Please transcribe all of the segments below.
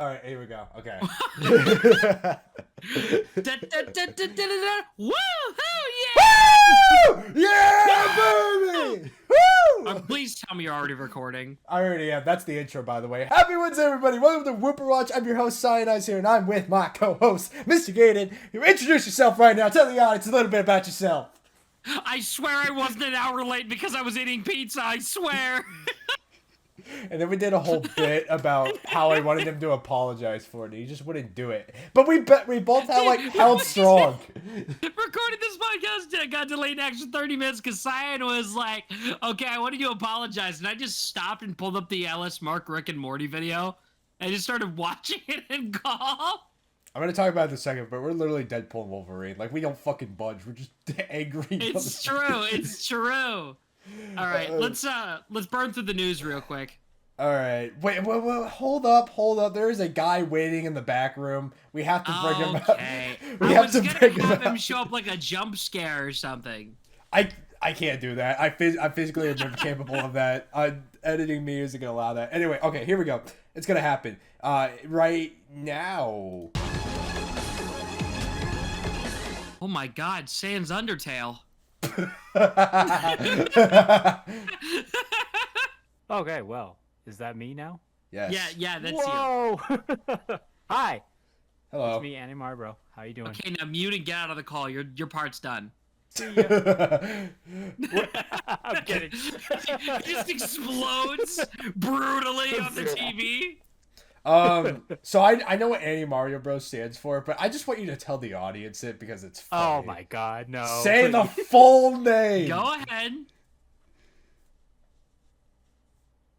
All right, here we go. Okay. Woo! Woo! Yeah, baby! Woo! Please tell me you're already recording. I already am. That's the intro, by the way. Happy Wednesday, everybody. Welcome to Wooper Watch. I'm your host, Cyanize here, and I'm with my co-host, Mr. Aidan. You introduce yourself right now. Tell the audience a little bit about yourself. I swear I wasn't an hour late because I was eating pizza. I swear. And then we did a whole bit about how I wanted him to apologize for it. He just wouldn't do it. But we both held strong. Recording this podcast got delayed an extra 30 minutes because Cyan was like, okay, I wanted you to apologize. And I just stopped and pulled up the LS Mark Rick and Morty video and just started watching it and call. I'm going to talk about it in a second, but we're literally Deadpool and Wolverine. Like, we don't fucking budge. We're just angry. It's true. It's true. All right, let's burn through the news real quick. All right, wait, hold up. There is a guy waiting in the back room. We have to bring him out. We have to bring him out. Him show up like a jump scare or something. I can't do that. I physically am incapable of that. Editing me isn't gonna allow that. Anyway, okay, here we go. It's gonna happen right now. Oh my God, Sans Undertale. Okay, well, is that me now? Yes. Yeah, that's Whoa! you. Hi. Hello. It's me, AniMariBro. How you doing? Okay, now mute and get out of the call. Your part's done. See ya. I'm kidding. It just explodes brutally on the TV. So I know what AniMariBro stands for, but I just want you to tell the audience it because it's funny. Oh my God, no. Say the full name. Go ahead.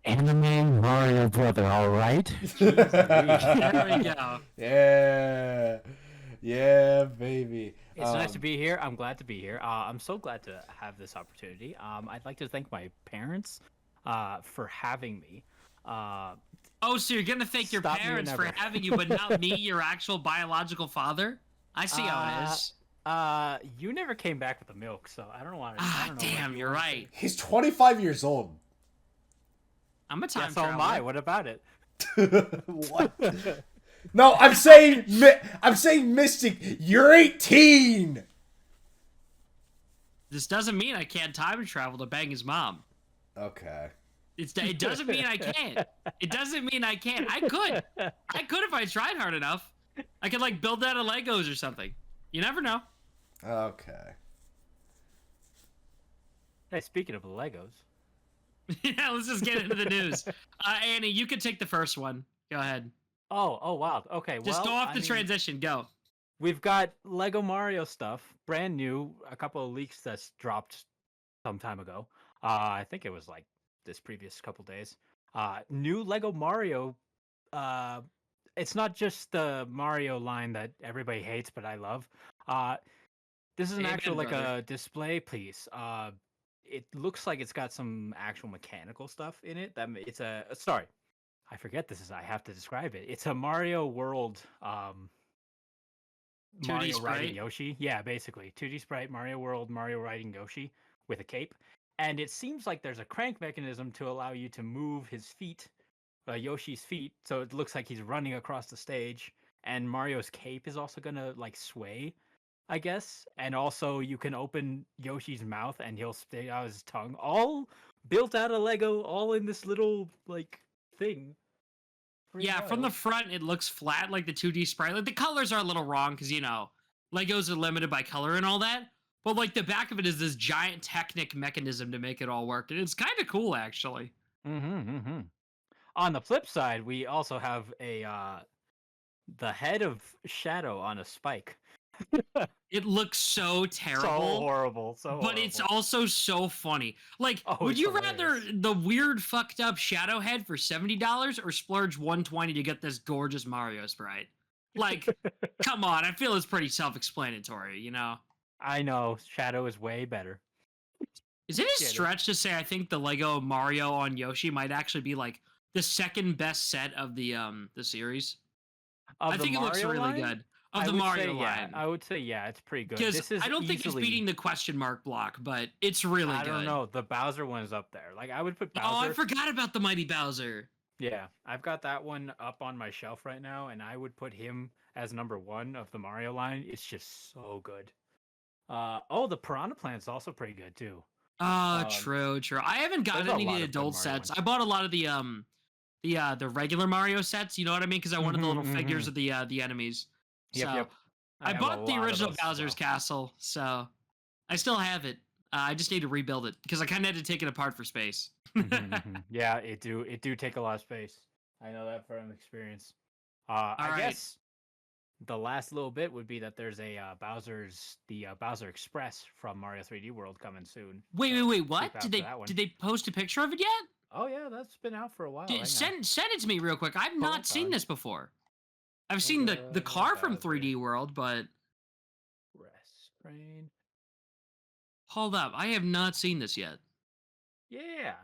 AniMariBro brother, all right? There we go. Yeah, baby. It's nice to be here. I'm glad to be here. I'm so glad to have this opportunity. I'd like to thank my parents for having me. Oh, so you're gonna thank your parents for having you, but not me, your actual biological father? I see how it is. You never came back with the milk, so I don't want to. Damn, you're right. He's 25 years old. I'm a time so traveler. am I. What about it? What? No, I'm saying Mystic, you're 18. This doesn't mean I can't time travel to bang his mom. Okay. It doesn't mean I can't. It doesn't mean I can't. I could if I tried hard enough. I could like build that of Legos or something. You never know. Okay. Hey, speaking of Legos. Yeah, let's just get into the news. Annie, you can take the first one. Go ahead. Oh, wow. Okay, Just go off the transition. Go. We've got Lego Mario stuff, brand new. A couple of leaks that's dropped some time ago. I think it was like this previous couple days. New Lego Mario. It's not just the Mario line that everybody hates, but I love. This is an actual like a display piece. It looks like it's got some actual mechanical stuff in it. It's a sorry, I forget this is. I have to describe it. It's a Mario World. 2D Mario sprite? riding Yoshi. Yeah, basically 2D sprite Mario World, Mario riding Yoshi with a cape. And it seems like there's a crank mechanism to allow you to move his feet, Yoshi's feet, so it looks like he's running across the stage. And Mario's cape is also gonna like sway, I guess. And also you can open Yoshi's mouth and he'll spit out his tongue. All built out of Lego, all in this little like thing. Yeah, from the front it looks flat like the 2D sprite. Like the colors are a little wrong because Legos are limited by color and all that. But like the back of it is this giant Technic mechanism to make it all work, and it's kind of cool actually. On the flip side, we also have the head of Shadow on a spike. It looks so terrible. So horrible. But it's also so funny. Like, would you rather the weird fucked up Shadow head for $70 or splurge $120 to get this gorgeous Mario sprite? Like, come on, I feel it's pretty self-explanatory, you know? I know, Shadow is way better. Is it a stretch to say I think the Lego Mario on Yoshi might actually be like the second best set of the series? I think it looks really good. Of the Mario line. I would say, yeah, it's pretty good. Because I don't think it's beating the question mark block, but it's really good. I don't know. The Bowser one is up there. Like, I would put Bowser. Oh, I forgot about the Mighty Bowser. Yeah, I've got that one up on my shelf right now, and I would put him as number one of the Mario line. It's just so good. Oh, the Piranha Plant's also pretty good too. True. I haven't There's gotten a any of lot the of good adult Mario sets. ones. I bought a lot of the regular Mario sets. You know what I mean? Because I wanted the little figures of the enemies. Yep, So yep. I have a bought the lot of original those as Bowser's well. Castle. So I still have it. I just need to rebuild it because I kind of had to take it apart for space. Yeah, it do take a lot of space. I know that from experience. I right. guess the last little bit would be that there's a Bowser Express from Mario 3D World coming soon. Wait, so What? keep out for that one. Did they post a picture of it yet? Oh yeah, that's been out for a while. Hang on. Send it to me real quick. I've not seen this before. I've seen the Mega car from Bowser 3D World, but Express train. hold up, I have not seen this yet. Yeah,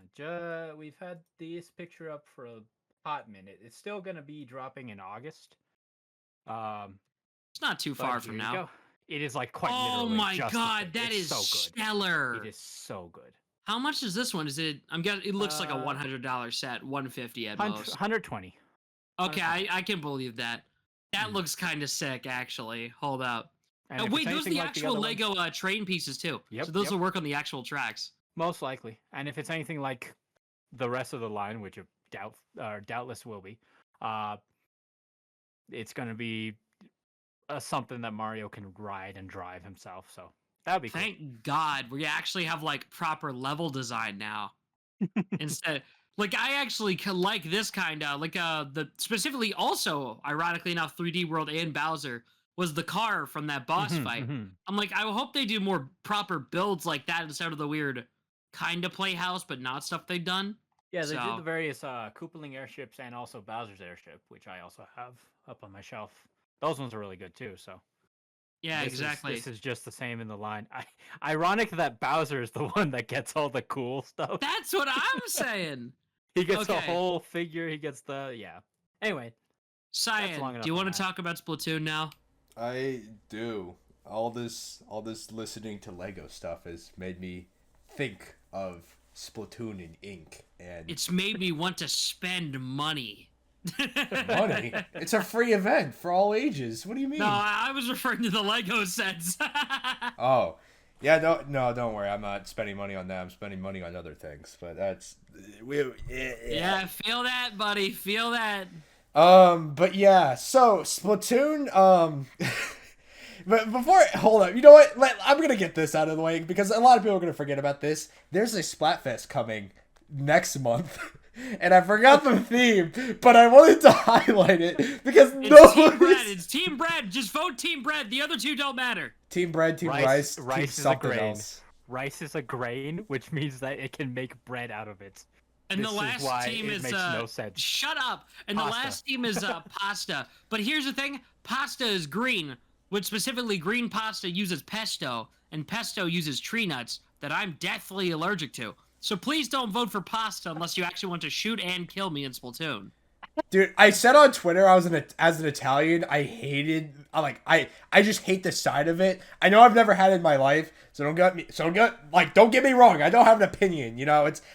we've had this picture up for a hot minute. It's still gonna be dropping in August. It's not too far from now. Go. It is like quite Oh literally. my just god, that is so good. stellar! It is so good. How much is this one? Is it? It looks like a $100 set, $150 at most. 120. Okay, I can believe that. That looks kind of sick, actually. Hold up. And Wait, those are the like actual the Lego train pieces too. Yep, so those will work on the actual tracks. Most likely. And if it's anything like the rest of the line, which doubtless will be, it's going to be something that Mario can ride and drive himself. So that'd be cool. Thank God we actually have like proper level design now. Instead, like I actually like this kind of like the specifically also ironically enough 3D World and Bowser was the car from that boss fight. I'm like I hope they do more proper builds like that instead of the weird kind of playhouse but not stuff they've done. Yeah, they did the various Koopaling airships and also Bowser's airship, which I also have up on my shelf. Those ones are really good too. So yeah, exactly. This is just the same in the line. Ironic that Bowser is the one that gets all the cool stuff. That's what I'm saying. He gets the whole figure. He gets the Anyway, Cyan, do you want to talk about Splatoon now? I do. All this listening to Lego stuff has made me think of Splatoon and Ink, and it's made me want to spend money. Money? It's a free event for all ages. What do you mean? No, I was referring to the Lego sets. Oh. Yeah, no, don't worry. I'm not spending money on that. I'm spending money on other things. But that's yeah, feel that, buddy. Feel that. But yeah, so Splatoon, but before, hold up, you know what? I'm gonna get this out of the way because a lot of people are gonna forget about this. There's a Splatfest coming next month. And I forgot the theme, but I wanted to highlight it because it's Team Bread. Just vote Team Bread. The other two don't matter. Team Bread, Team Rice, Team is something else. Rice is a grain, which means that it can make bread out of it. And the last team is makes no sense. Shut up. And pasta. The last team is pasta. But here's the thing: pasta is green, which specifically green pasta uses pesto, and pesto uses tree nuts that I'm deathly allergic to. So please don't vote for pasta unless you actually want to shoot and kill me in Splatoon. Dude, I said on Twitter as an Italian, I hated I just hate the side of it. I know I've never had it in my life, so don't get me wrong. I don't have an opinion,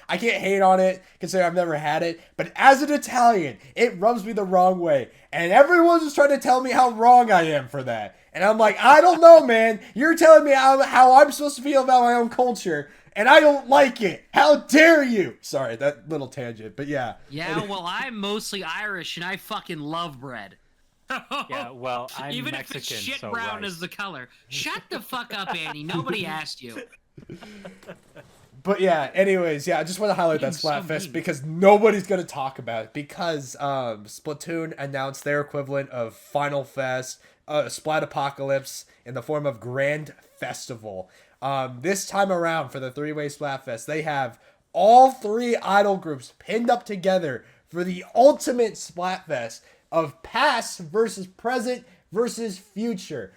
I can't hate on it considering I've never had it, but as an Italian, it rubs me the wrong way. And everyone's just trying to tell me how wrong I am for that. And I'm like, I don't know, man. You're telling me how I'm supposed to feel about my own culture. And I don't like it. How dare you? Sorry, that little tangent, but yeah. Yeah, well, I'm mostly Irish, and I fucking love bread. Yeah, well, I'm even Mexican, if it's shit so brown rice. is the color. Shut the fuck up, Annie. Nobody asked you. But yeah, anyways, I just want to highlight that Splatfest because nobody's going to talk about it because Splatoon announced their equivalent of Final Fest, Splat Apocalypse in the form of Grand Festival. This time around for the three-way Splatfest, they have all three idol groups pinned up together for the ultimate Splatfest of past versus present versus future.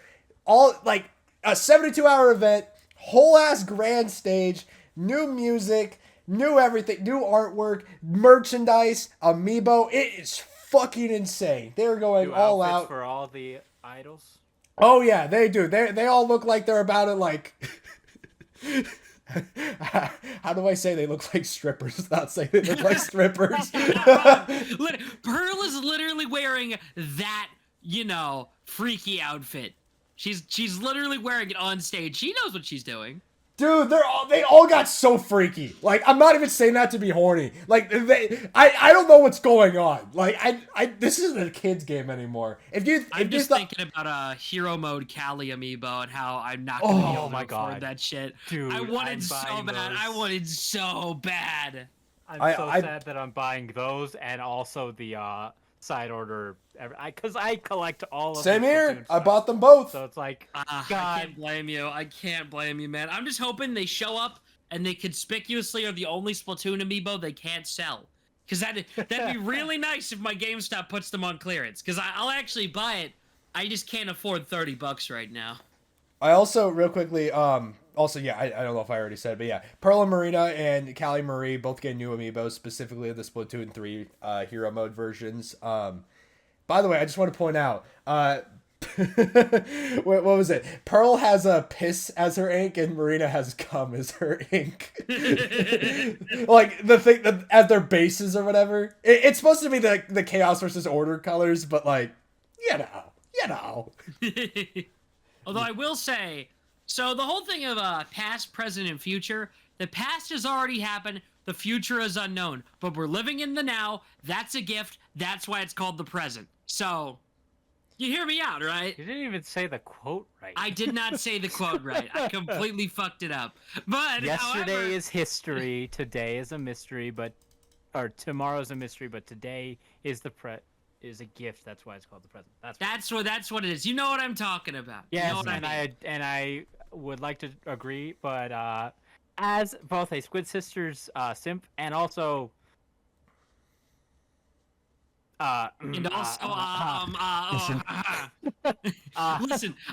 All like a 72-hour event, whole ass grand stage, new music, new everything, new artwork, merchandise, amiibo. It is fucking insane. They're going all out for all the idols. Oh yeah, they do. They all look like they're about it like How do I say they look like strippers without saying they look like strippers? Pearl is literally wearing that, freaky outfit. She's literally wearing it on stage. She knows what she's doing. Dude, they all got so freaky. Like, I'm not even saying that to be horny. Like, I don't know what's going on. Like, this isn't a kid's game anymore. I'm just thinking about a hero mode Callie amiibo and how I'm not gonna be able to afford that shit. Dude, I wanted so bad. Those. I wanted so bad. I'm so sad that I'm buying those and also the side order. Because I collect all of Same here. I stuff. bought them both. So it's like, I can't blame you. I can't blame you, man. I'm just hoping they show up and they conspicuously are the only Splatoon amiibo they can't sell. Because that'd be really nice if my GameStop puts them on clearance. Because I'll actually buy it. I just can't afford $30 right now. I also, real quickly, I don't know if I already said, but yeah, Pearl and Marina and Callie Marie both get new amiibos, specifically the Splatoon 3 hero mode versions. By the way, I just want to point out, what was it? Pearl has a piss as her ink, and Marina has cum as her ink. Like, the thing that as their bases or whatever. It's supposed to be the Chaos versus Order colors, but like, you know. Although I will say, so the whole thing of past, present, and future, the past has already happened, the future is unknown, but we're living in the now, that's a gift, that's why it's called the present. So, you hear me out, right? You didn't even say the quote right. I did not say the quote right. I completely fucked it up. But yesterday is history, today is a mystery, or tomorrow's a mystery, but today is is a gift. That's why it's called the present. That's what it is. You know what I'm talking about. Yes, you know what I would like to agree, but as both a Squid Sisters simp and also listen,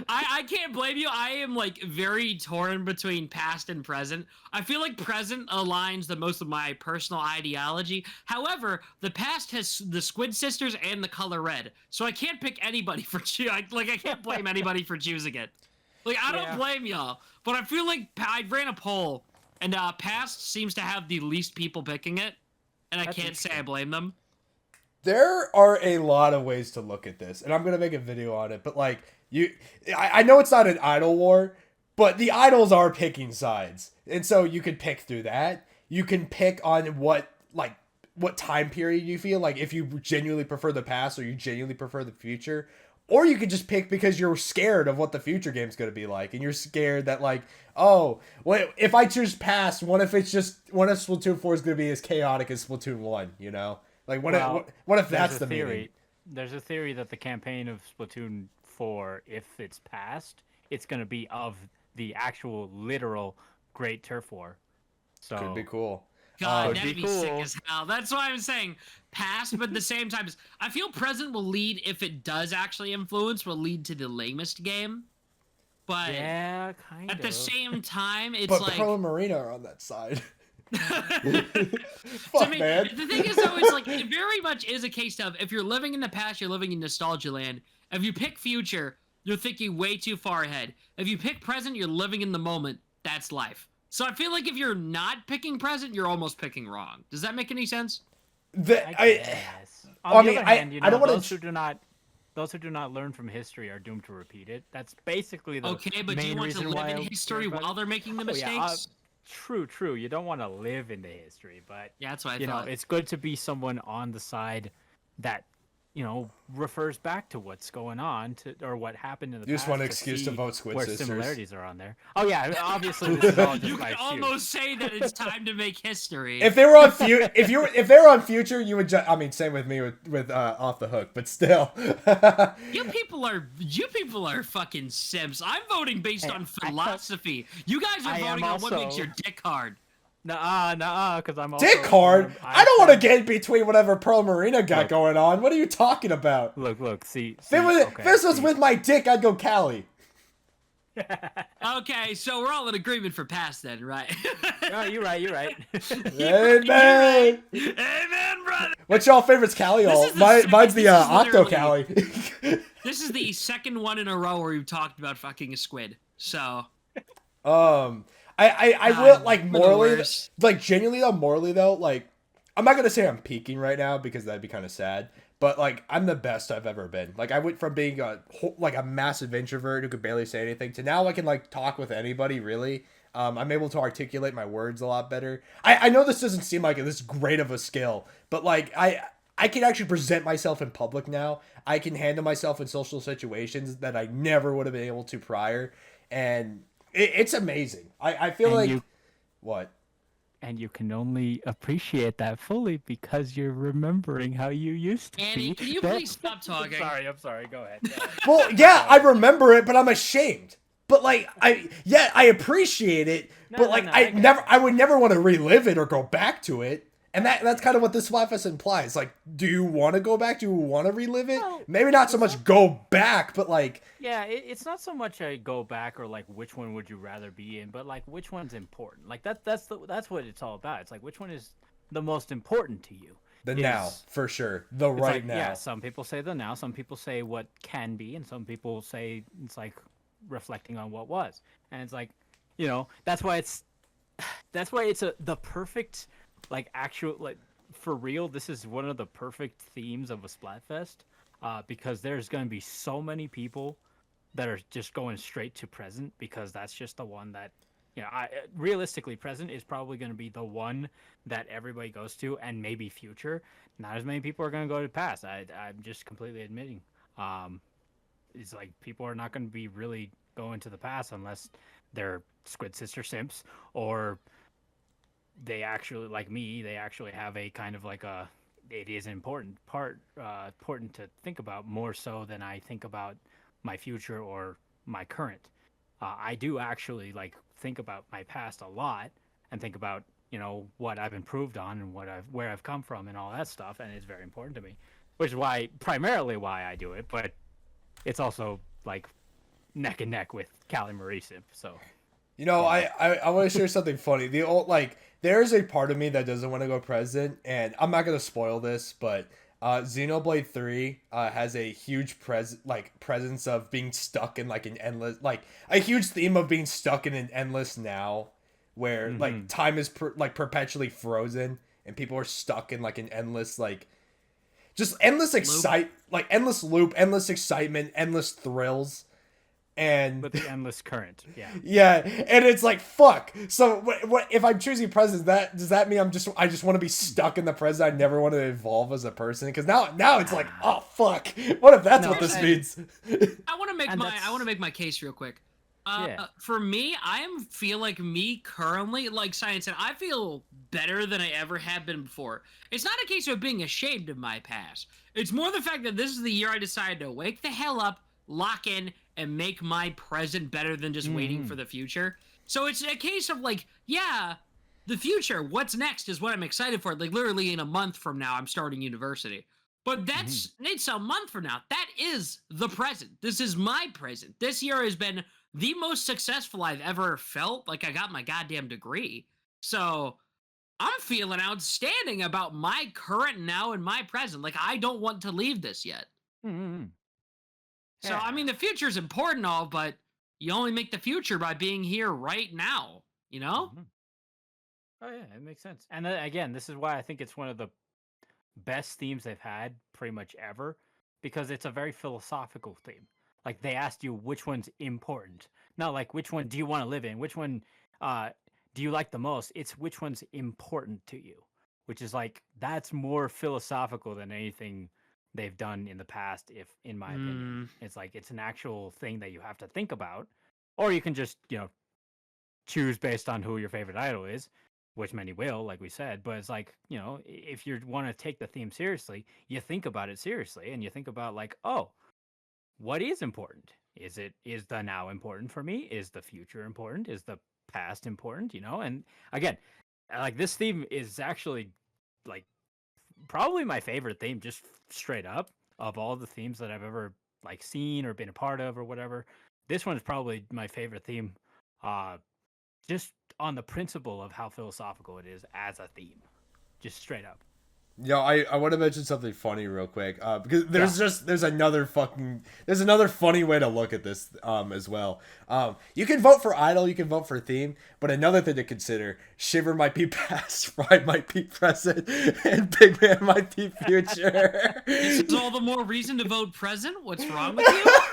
I can't blame you. I am like very torn between past and present. I feel like present aligns the most of my personal ideology. However, the past has the Squid Sisters and the color red, so I can't pick anybody for I can't blame anybody for choosing it. Like, I don't blame y'all, but I feel like I ran a poll, and past seems to have the least people picking it, and I can't say I blame them. There are a lot of ways to look at this, and I'm gonna make a video on it. But like, I know it's not an idol war, but the idols are picking sides, and so you can pick through that. You can pick on what time period you feel like, if you genuinely prefer the past or you genuinely prefer the future, or you could just pick because you're scared of what the future game's gonna be like, and you're scared that like, oh, what if I choose past? What if Splatoon 4 is gonna be as chaotic as Splatoon 1? You know. Like, what if that's the theory? meaning? There's a theory that the campaign of Splatoon 4, if it's passed, it's going to be of the actual literal Great Turf War. So could be cool. God, that'd be sick as hell. That's why I'm saying past, but at the same time, I feel present will lead, if it does actually influence, will lead to the lamest game. But yeah, kind of. At the same time, it's but Pearl and Marina are on that side. Fuck, man. The thing is, though, it's like it very much is a case of if you're living in the past, you're living in nostalgia land. If you pick future, you're thinking way too far ahead. If you pick present, you're living in the moment. That's life. So I feel like if you're not picking present, you're almost picking wrong. Does that make any sense? On the other hand, I don't want those who do not learn from history are doomed to repeat it. That's basically the okay. But do you want to live in history while they're making the mistakes? Yeah, true. You don't want to live into history, but yeah, that's what I thought. You know, it's good to be someone on the side that, you know, refers back to what's going on or what happened in the past. You just want an excuse to vote Squid where Sisters. Similarities are on there. Oh yeah, obviously this is all just you can almost say that it's time to make history. If they were on if they were on future, you would. I mean, same with me with Off the Hook, but still. You people are fucking simps. I'm voting based on philosophy. You guys are voting on what makes your dick hard. Nuh-uh, because I'm also... Dick hard? I don't want to get between whatever Pearl Marina got going on. What are you talking about? Look, see... If this was with my dick, I'd go Callie. Okay, so we're all in agreement for pass then, right? No, you're right. Amen! Amen, brother! What's y'all favorites, Callie? Mine's the Octo Callie. This is the second one in a row where we've talked about fucking a squid, so... I God, will like we're the morally, worst. like genuinely though, morally though, like I'm not gonna say I'm peaking right now because that'd be kind of sad. But like I'm the best I've ever been. Like I went from being like a massive introvert who could barely say anything to now I can like talk with anybody really. I'm able to articulate my words a lot better. I know this doesn't seem like this great of a skill, but like I can actually present myself in public now. I can handle myself in social situations that I never would have been able to prior, and it's amazing. I feel And like you what? and you can only appreciate that fully because you're remembering how you used to Annie, be. can you please stop talking? I'm sorry. Go ahead. Well, yeah, I remember it, but I'm ashamed. But like I appreciate it, but like I would never want to relive it or go back to it. And that's kind of what this Splatfest implies. Like, do you want to go back? Do you want to relive it? Well, Maybe not so much go back, but like Yeah, it's not so much a go back or like which one would you rather be in, but like which one's important. Like that's what it's all about. It's like which one is the most important to you. the now, for sure. The It's right like, now. yeah, some people say the now, some people say what can be, and some people say it's like reflecting on what was. And it's like, that's why it's the perfect like actual like for real, this is one of the perfect themes of a Splatfest. Because there's going to be so many people that are just going straight to present because that's just the one that realistically present is probably going to be the one that everybody goes to, and maybe future. Not as many people are going to go to past. I'm just completely admitting. It's like people are not going to be really going to the past unless they're Squid Sister simps or they actually like me. They actually have a kind of like a. It is important to think about more so than I think about my future or my current. I do actually like think about my past a lot and think about what I've improved on and where I've come from and all that stuff, and it's very important to me, which is primarily why I do it. But it's also like neck and neck with Callie Marie Simp. So I want to share something funny. The old like there is a part of me that doesn't want to go present, and I'm not gonna spoil this, but Xenoblade 3 has a huge presence of being stuck in like an endless like a huge theme of being stuck in an endless now, where like time is perpetually frozen and people are stuck in like an endless like just endless endless loop, endless excitement, endless thrills. And with the endless current, yeah, and it's like fuck. So what if I'm choosing present? Does that mean I just want to be stuck in the present? I never want to evolve as a person because now it's like oh fuck. What if that's what this means? I want to make my case real quick. For me, feel like me currently, like Science said, I feel better than I ever have been before. It's not a case of being ashamed of my past. It's more the fact that this is the year I decided to wake the hell up, lock in, and make my present better than just waiting for the future. So it's a case of like, yeah, the future, what's next is what I'm excited for. Like literally in a month from now, I'm starting university. But it's a month from now. That is the present. This is my present. This year has been the most successful I've ever felt. Like I got my goddamn degree. So I'm feeling outstanding about my current now and my present. Like I don't want to leave this yet. So, I mean, the future is important, all, but you only make the future by being here right now, you know? Oh, yeah, it makes sense. And again, this is why I think it's one of the best themes they've had pretty much ever, because it's a very philosophical theme. Like, they asked you which one's important. Not like, which one do you want to live in? Which one do you like the most? It's which one's important to you, which is like, that's more philosophical than anything they've done in the past, if in my opinion. It's like it's an actual thing that you have to think about, or you can just choose based on who your favorite idol is, which many will, like we said. But it's like, if you want to take the theme seriously, you think about it seriously, and you think about like, oh, what is important? Is the now important for me? Is the future important? Is the past important? And again, like this theme is actually like probably my favorite theme, just straight up, of all the themes that I've ever like seen or been a part of or whatever. This one is probably my favorite theme, just on the principle of how philosophical it is as a theme, just straight up. I want to mention something funny real quick, because there's another funny way to look at this as well. You can vote for idol, you can vote for theme, but another thing to consider: Shiver might be past, Fry might be present, and Big Man might be future. This is all the more reason to vote present. What's wrong with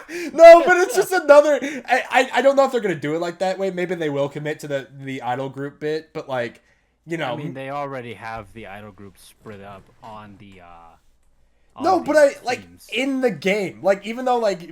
you? No, but it's just another. I don't know if they're gonna do it like that way. Maybe they will commit to the idol group bit, but like. I mean, they already have the idol group split up on the. No, but I like teams. in the game. Like even though like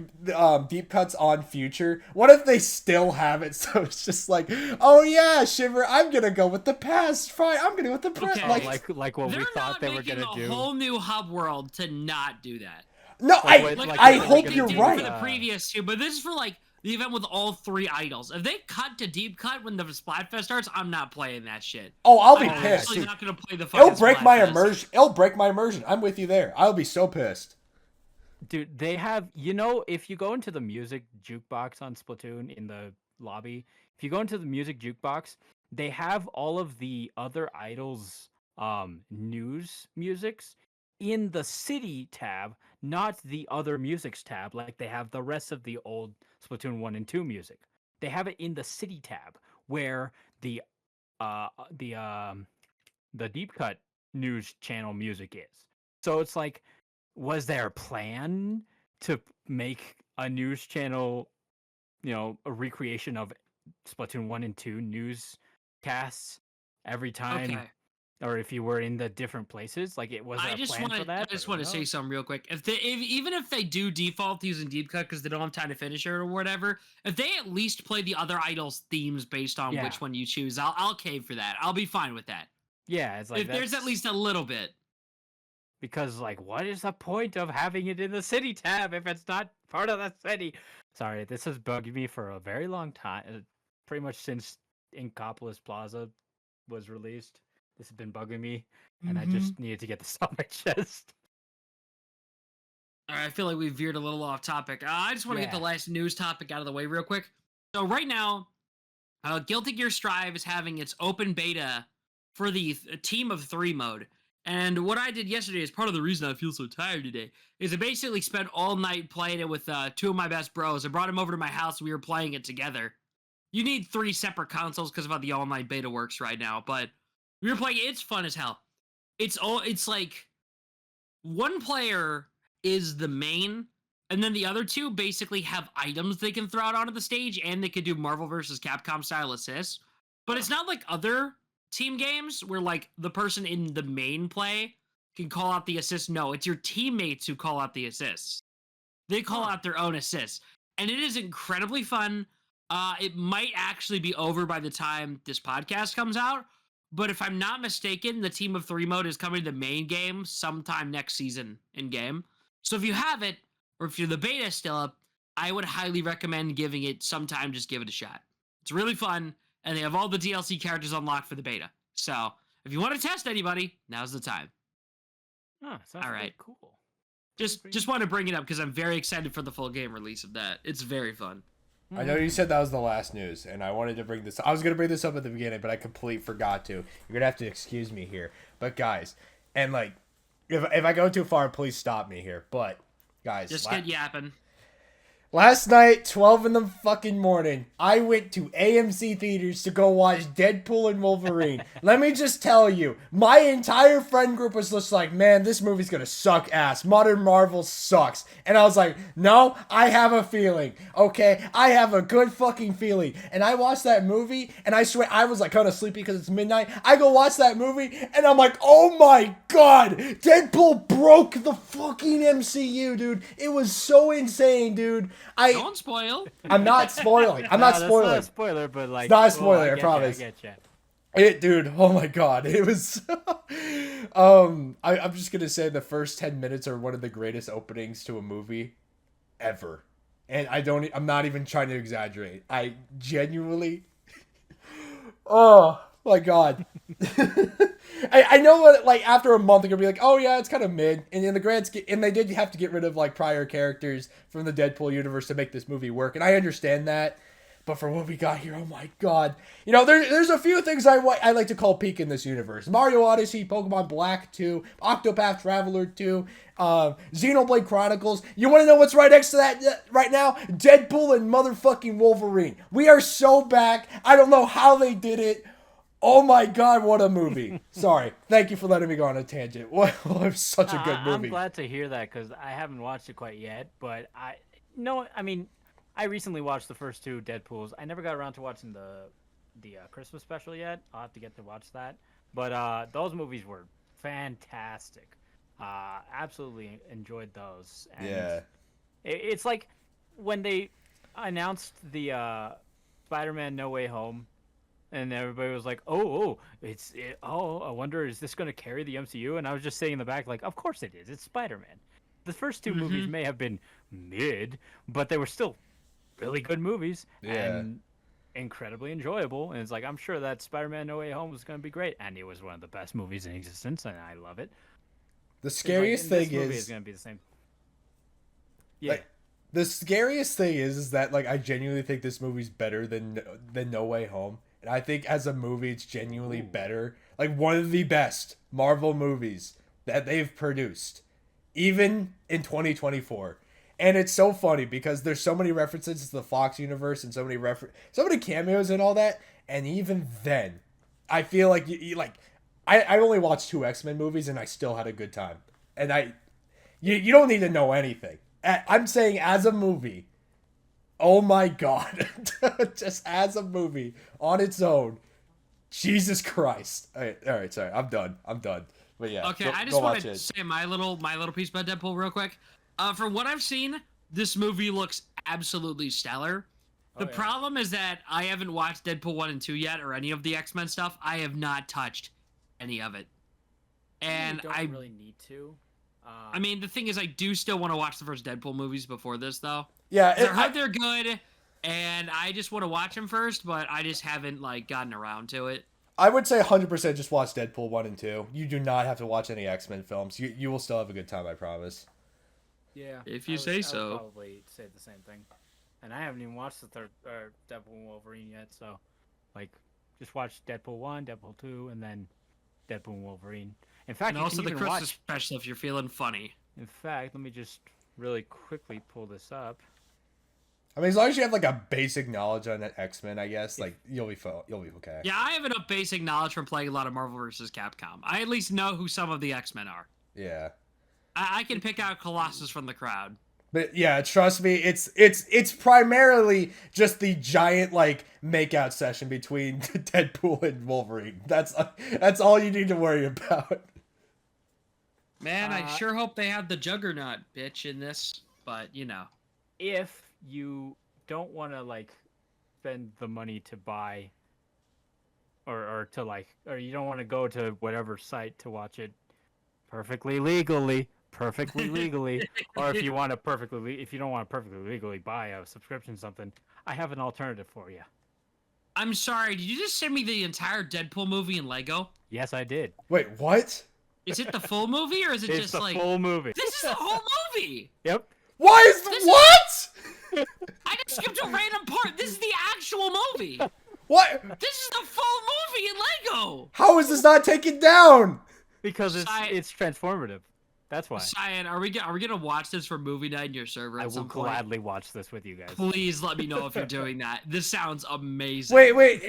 deep cuts on future, what if they still have it? So it's just like, oh yeah, Shiver, I'm gonna go with the past. Fine, I'm gonna go with the present. Okay. Like what we thought they were gonna do. They're not making a whole new hub world to not do that. No, I hope you're did right. For the previous two, but this is for like the event with all 3 idols. If they cut to deep cut when the Splatfest starts, I'm not playing that shit. Oh, I'll be I'm pissed. actually not gonna play the fucking It'll break my Splatfest. immersion. It'll break my immersion. I'm with you there. I'll be so pissed. Dude, they have, if you go into the music jukebox on Splatoon in the lobby, if you go into the music jukebox, they have all of the other idols' news musics in the city tab, not the other musics tab, like they have the rest of the old Splatoon 1 and 2 music. They have it in the city tab where the deep cut news channel music is. So it's like, was there a plan to make a news channel, a recreation of Splatoon 1 and 2 newscasts every time? Okay. Or if you were in the different places, like it was. I just want to say something real quick. Even if they do default using deep cut because they don't have time to finish it or whatever, if they at least play the other idols' themes based on which one you choose, I'll cave for that. I'll be fine with that. Yeah, it's like if there's at least a little bit. Because like, what is the point of having it in the city tab if it's not part of the city? Sorry, this has bugged me for a very long time. Pretty much since Inkopolis Plaza was released. This has been bugging me, and I just needed to get this off my chest. All right, I feel like we veered a little off topic. I just want to get the last news topic out of the way real quick. So right now, Guilty Gear Strive is having its open beta for the Team of 3 mode. And what I did yesterday is part of the reason I feel so tired today, is I basically spent all night playing it with 2 of my best bros. I brought them over to my house, and we were playing it together. You need 3 separate consoles because of how the all-night beta works right now, but we were playing. It's fun as hell. It's like one player is the main, and then the other 2 basically have items they can throw out onto the stage, and they could do Marvel vs. Capcom style assists. But it's not like other team games where like the person in the main play can call out the assists. No, it's your teammates who call out the assists. They call out their own assists, and it is incredibly fun. It might actually be over by the time this podcast comes out. But if I'm not mistaken, the Team of 3 mode is coming to the main game sometime next season in-game. So if you have it, or if you're the beta still up, I would highly recommend giving it some time. Just give it a shot. It's really fun, and they have all the DLC characters unlocked for the beta. So if you want to test anybody, now's the time. Oh, sounds all right. Cool. Just want to bring it up because I'm very excited for the full game release of that. It's very fun. I know you said that was the last news, and I wanted to bring this. I was gonna bring this up at the beginning, but I completely forgot to. You're gonna have to excuse me here, but guys, and like, if I go too far, please stop me here. But guys, just get yapping. Last night, 12 in the fucking morning, I went to AMC theaters to go watch Deadpool and Wolverine. Let me just tell you, my entire friend group was just like, man, this movie's gonna suck ass. Modern Marvel sucks. And I was like, no, I have a feeling, okay? I have a good fucking feeling. And I watched that movie, and I swear, I was like kind of sleepy because it's midnight. I go watch that movie, and I'm like, oh my god, Deadpool broke the fucking MCU, dude. It was so insane, dude. Don't spoil. I'm not spoiling. I'm not spoiling. That's not a spoiler, but like, it's not a spoiler. I promise. I get you. It, dude. Oh my god, it was. I'm just gonna say the first 10 minutes are one of the greatest openings to a movie ever, and I'm not even trying to exaggerate. I genuinely. Oh my god. I know what, like, after a month they're gonna be like, oh yeah, it's kind of mid, and in the and they did have to get rid of like prior characters from the Deadpool universe to make this movie work, and I understand that, But for what we got here, oh my god. You know, there's a few things I like to call peak in this universe. Mario Odyssey, Pokemon Black 2, Octopath Traveler 2, Xenoblade Chronicles. You want to know what's right next to that right now? Deadpool and motherfucking Wolverine. We are so back. I don't know how they did it. Oh my god, what a movie. Sorry. Thank you for letting me go on a tangent. It was such a good movie. I'm glad to hear that because I haven't watched it quite yet. But I recently watched the first 2 Deadpools. I never got around to watching the Christmas special yet. I'll have to get to watch that. But those movies were fantastic. Absolutely enjoyed those. And yeah. It's like when they announced the Spider-Man No Way Home. And everybody was like, I wonder, is this going to carry the MCU? And I was just saying in the back, like, of course it is. It's Spider-Man. The first 2 movies may have been mid, but they were still really good movies and incredibly enjoyable. And it's like, I'm sure that Spider-Man No Way Home was going to be great. And it was one of the best movies in existence, and I love it. The scariest thing this movie is going to be the same. Yeah. Like, the scariest thing is that, like, I genuinely think this movie's better than No Way Home. And I think as a movie, it's genuinely better. Like, one of the best Marvel movies that they've produced, even in 2024. And it's so funny because there's so many references to the Fox universe and so many cameos and all that. And even then, I feel like I only watched 2 X-Men movies and I still had a good time. And you don't need to know anything. I'm saying as a movie. Oh my god. Just as a movie on its own. Jesus Christ. All right, sorry. I'm done. But yeah. Okay, I just want to say my little piece about Deadpool real quick. From what I've seen, this movie looks absolutely stellar. The problem is that I haven't watched Deadpool 1 and 2 yet or any of the X-Men stuff. I have not touched any of it. And I really need to. I mean, the thing is, I do still want to watch the first Deadpool movies before this, though. Yeah, I heard they're good, and I just want to watch them first, but I just haven't gotten around to it. I would say 100% just watch Deadpool 1 and 2. You do not have to watch any X-Men films. You will still have a good time, I promise. Yeah. If you say so. I would probably say the same thing. And I haven't even watched the third Deadpool and Wolverine yet, so just watch Deadpool 1, Deadpool 2, and then Deadpool and Wolverine. In fact, and also the Christmas special if you're feeling funny. In fact, let me just really quickly pull this up. I mean, as long as you have a basic knowledge on X-Men, I guess, you'll be okay. Yeah, I have enough basic knowledge from playing a lot of Marvel vs. Capcom. I at least know who some of the X-Men are. Yeah. I can pick out Colossus from the crowd. But yeah, trust me, it's primarily just the giant makeout session between Deadpool and Wolverine. That's all you need to worry about. Man, I sure hope they have the Juggernaut bitch in this, but if you don't want to spend the money to buy or you don't want to go to whatever site to watch it perfectly legally, or if you want to if you don't want to perfectly legally buy a subscription something, I have an alternative for you. I'm sorry, did you just send me the entire Deadpool movie in Lego? Yes, I did. Wait, what? Is it the full movie or is it just the full movie? This is the whole movie. Yep. Why is the what? I just skipped a random part. This is the actual movie. What? This is the full movie in Lego. How is this not taken down? Because it's transformative. That's why. Cyan, are we gonna watch this for movie night in your server? I will gladly watch this with you guys. Please let me know if you're doing that. This sounds amazing. Wait.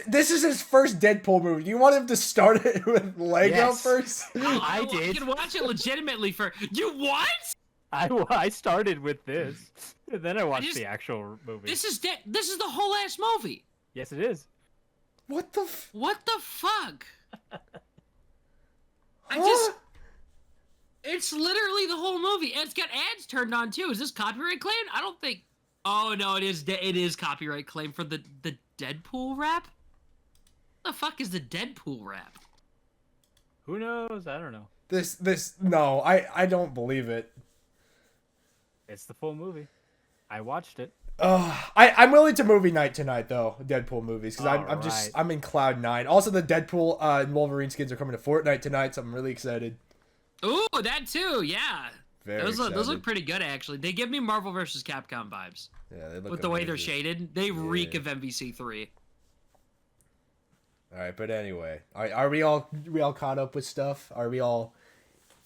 This is his first Deadpool movie. Do you want him to start it with Lego first? I did. I can watch it legitimately for you. What? I started with this, and then I watched the actual movie. This is the whole ass movie. Yes, it is. What the fuck? It's literally the whole movie, and it's got ads turned on too. Is this copyright claim? I don't think. Oh no, it is. It is copyright claim for the Deadpool rap. What the fuck is the Deadpool rap? Who knows? I don't know. No, I don't believe it. It's the full movie. I watched it. I'm willing to movie night tonight though. Deadpool movies because I'm in cloud 9. Also, the Deadpool and Wolverine skins are coming to Fortnite tonight, so I'm really excited. Ooh, that too. Yeah. Very those excited. look pretty good actually. They give me Marvel vs. Capcom vibes. Yeah, they look with the way they're amazing. shaded. They reek of MVC3. All right, but anyway, are we all caught up with stuff? Are we all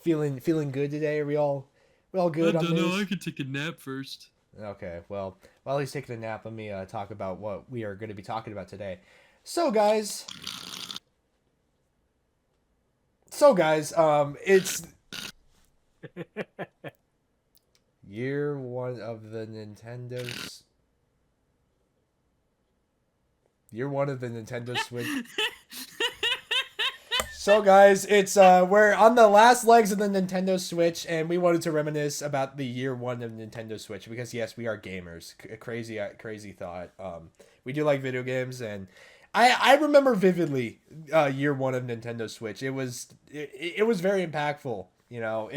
feeling good today? Are we all good on this? I could take a nap first. Okay, well, while he's taking a nap, let me talk about what we are going to be talking about today. So guys, it's year 1 of the Nintendo's. Year 1 of the Nintendo Switch. So guys, it's we're on the last legs of the Nintendo Switch, and we wanted to reminisce about the year 1 of Nintendo Switch because yes, we are gamers. Crazy thought. We do like video games, and I remember vividly year 1 of Nintendo Switch. It was very impactful. You know,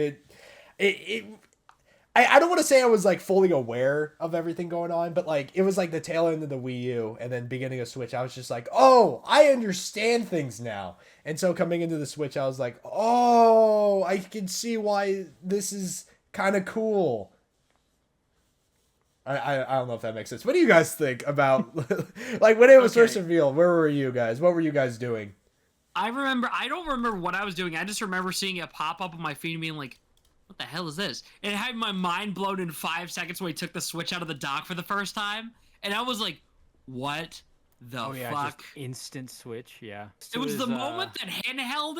I don't want to say I was like fully aware of everything going on, but like it was like the tail end of the Wii U and then beginning of Switch. I was just like, oh, I understand things now. And so coming into the Switch, I was like, oh, I can see why this is kind of cool. I don't know if that makes sense. What do you guys think about like when it was first revealed? Where were you guys? What were you guys doing? I don't remember what I was doing. I just remember seeing it pop up on my feed and being like, what the hell is this? And it had my mind blown in 5 seconds when he took the Switch out of the dock for the first time. And I was like, what the fuck? Just instant Switch, yeah. It was the moment that handheld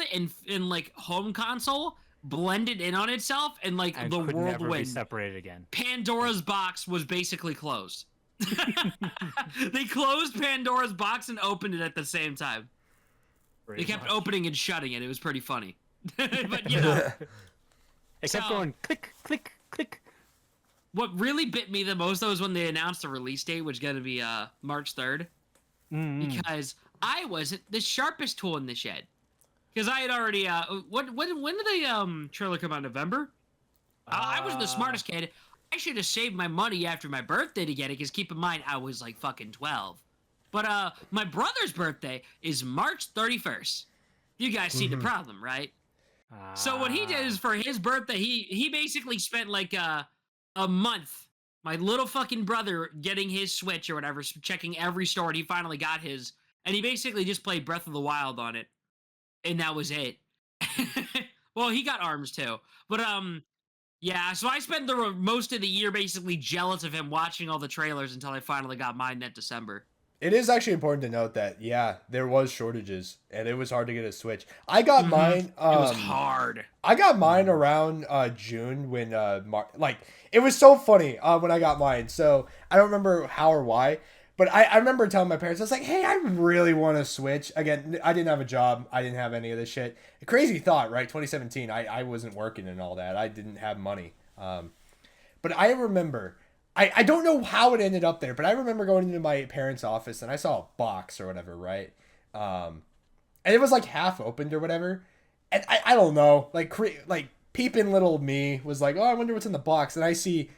and like home console blended in on itself and like and the could world never went. be separated again. Pandora's box was basically closed. They closed Pandora's box and opened it at the same time. They kept opening and shutting it. It was pretty funny. But you know. It kept going click, click, click. What really bit me the most, though, is when they announced the release date, which is going to be March 3rd. Because I wasn't the sharpest tool in the shed. Because I had already... when did the trailer come out? November? I wasn't the smartest kid. I should have saved my money after my birthday to get it, because keep in mind, I was like fucking 12. But my brother's birthday is March 31st. You guys see the problem, right? So what he did is for his birthday, he basically spent like a month, my little fucking brother, getting his Switch or whatever, checking every store, and he finally got his, and he basically just played Breath of the Wild on it, and that was it. Well, he got ARMS too, but yeah. So I spent the most of the year basically jealous of him watching all the trailers until I finally got mine that December. It is actually important to note that, yeah, there was shortages, and it was hard to get a Switch. I got mine... it was hard. I got mine around June when... it was so funny when I got mine. So, I don't remember how or why, but I remember telling my parents, I was like, hey, I really want a Switch. Again, I didn't have a job. I didn't have any of this shit. A crazy thought, right? 2017, I wasn't working and all that. I didn't have money. But I remember... I don't know how it ended up there, but I remember going into my parents' office and I saw a box or whatever, right? And it was like half opened or whatever. And I don't know, like peeping little me was like, oh, I wonder what's in the box. And I see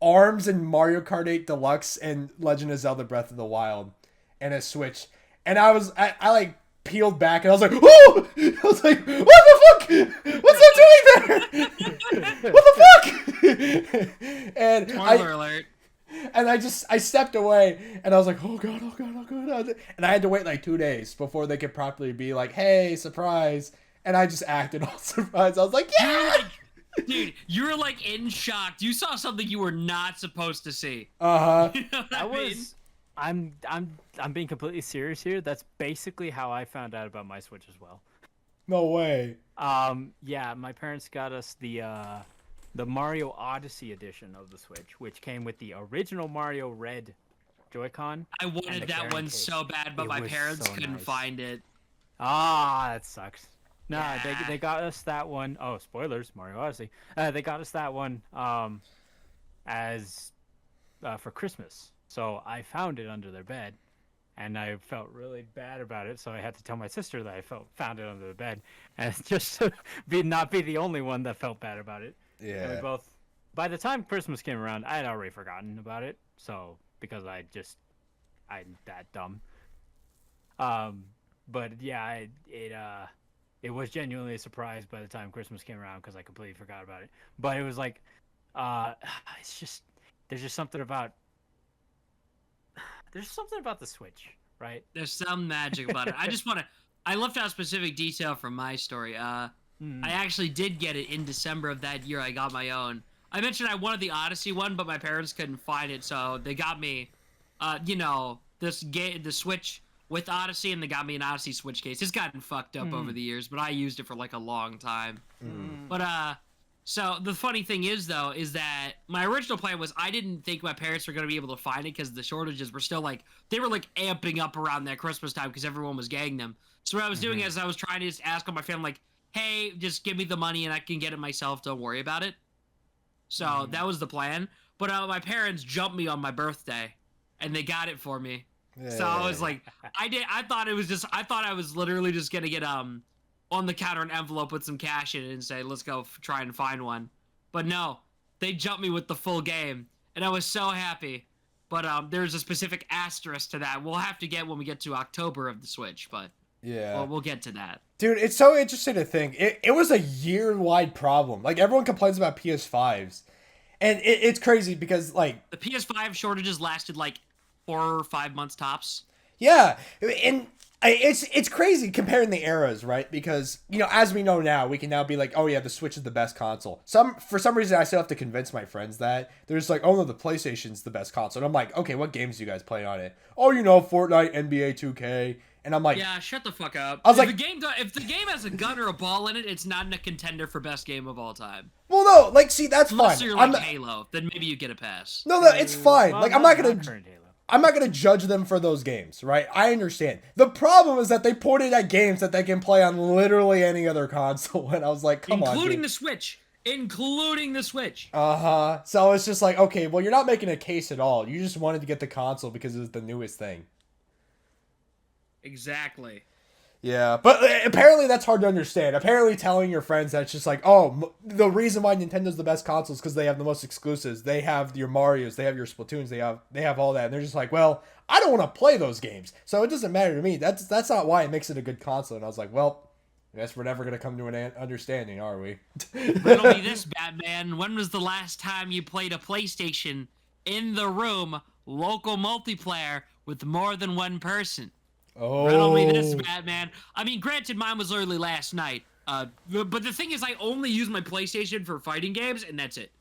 ARMS and Mario Kart 8 Deluxe and Legend of Zelda Breath of the Wild and a Switch. And I like peeled back and I was like, oh! I was like, what the fuck? What's that doing there? What the fuck? And Spoiler alert. And I stepped away and I was like, oh god. And I had to wait like 2 days before they could properly be like, hey, surprise. And I just acted all surprised. I was like, yeah! Dude, you were like in shock. You saw something you were not supposed to see. Uh-huh. You know That was... I'm being completely serious here. That's basically how I found out about my Switch as well. No way. Yeah, my parents got us the Mario Odyssey edition of the Switch, which came with the original Mario Red Joy-Con. I wanted that one so bad, but my parents couldn't find it. Ah, that sucks. No, Yeah. they got us that one. Oh, spoilers, Mario Odyssey. They got us that one as for Christmas. So I found it under their bed, and I felt really bad about it. So I had to tell my sister that I found it under the bed, and just to not be the only one that felt bad about it. Yeah. And we both. By the time Christmas came around, I had already forgotten about it. So because I'm that dumb. But yeah, it was genuinely a surprise by the time Christmas came around because I completely forgot about it. But it was like, it's just there's just something about the Switch, right? There's some magic about it. I left out a specific detail from my story. I actually did get it in December of that year. I got my own. I mentioned I wanted the Odyssey one, but my parents couldn't find it, so they got me, the Switch with Odyssey, and they got me an Odyssey Switch case. It's gotten fucked up over the years, but I used it for like a long time. But so the funny thing is, though, is that my original plan was I didn't think my parents were going to be able to find it because the shortages were still they were amping up around that Christmas time because everyone was getting them. So what I was doing is I was trying to just ask all my family, hey, just give me the money and I can get it myself. Don't worry about it. So that was the plan. But my parents jumped me on my birthday and they got it for me. Yeah. So I was like, I thought I was literally just going to get, on the counter an envelope with some cash in it and say, let's go try and find one. But no, they jumped me with the full game, and I was so happy. But there's a specific asterisk to that. We'll have to get when we get to October of the Switch, but yeah, we'll get to that. Dude, it's so interesting to think. It was a year-wide problem. Like, everyone complains about PS5s, and it's crazy because, like... The PS5 shortages lasted, 4 or 5 months tops. Yeah, and... It's crazy comparing the eras, right? Because, as we know now, we can now be like, oh yeah, the Switch is the best console. For some reason, I still have to convince my friends that. They're just like, oh no, the PlayStation's the best console. And I'm like, okay, what games do you guys play on it? Oh, Fortnite, NBA 2K. And I'm like... Yeah, shut the fuck up. I was if the game has a gun or a ball in it, it's not in a contender for best game of all time. Well, no, see, that's Unless fine. Unless you're Halo, then maybe you get a pass. No, it's fine. Well, I'm not gonna judge them for those games, right? I understand. The problem is that they ported at games that they can play on literally any other console, and I was like, come on, including the Switch. So it's just like, okay, well, you're not making a case at all. You just wanted to get the console because it was the newest thing. Exactly. Yeah, but apparently that's hard to understand. Apparently telling your friends that it's just like, oh, the reason why Nintendo's the best console is because they have the most exclusives. They have your Marios, they have your Splatoons, they have all that. And they're just like, well, I don't want to play those games, so it doesn't matter to me. That's not why it makes it a good console. And I was like, well, I guess we're never going to come to an understanding, are we? Riddle me this, Batman. When was the last time you played a PlayStation in the room, local multiplayer, with more than one person? Oh. Riddle me this, Batman. I mean, granted, mine was literally last night. But the thing is, I only use my PlayStation for fighting games, and that's it.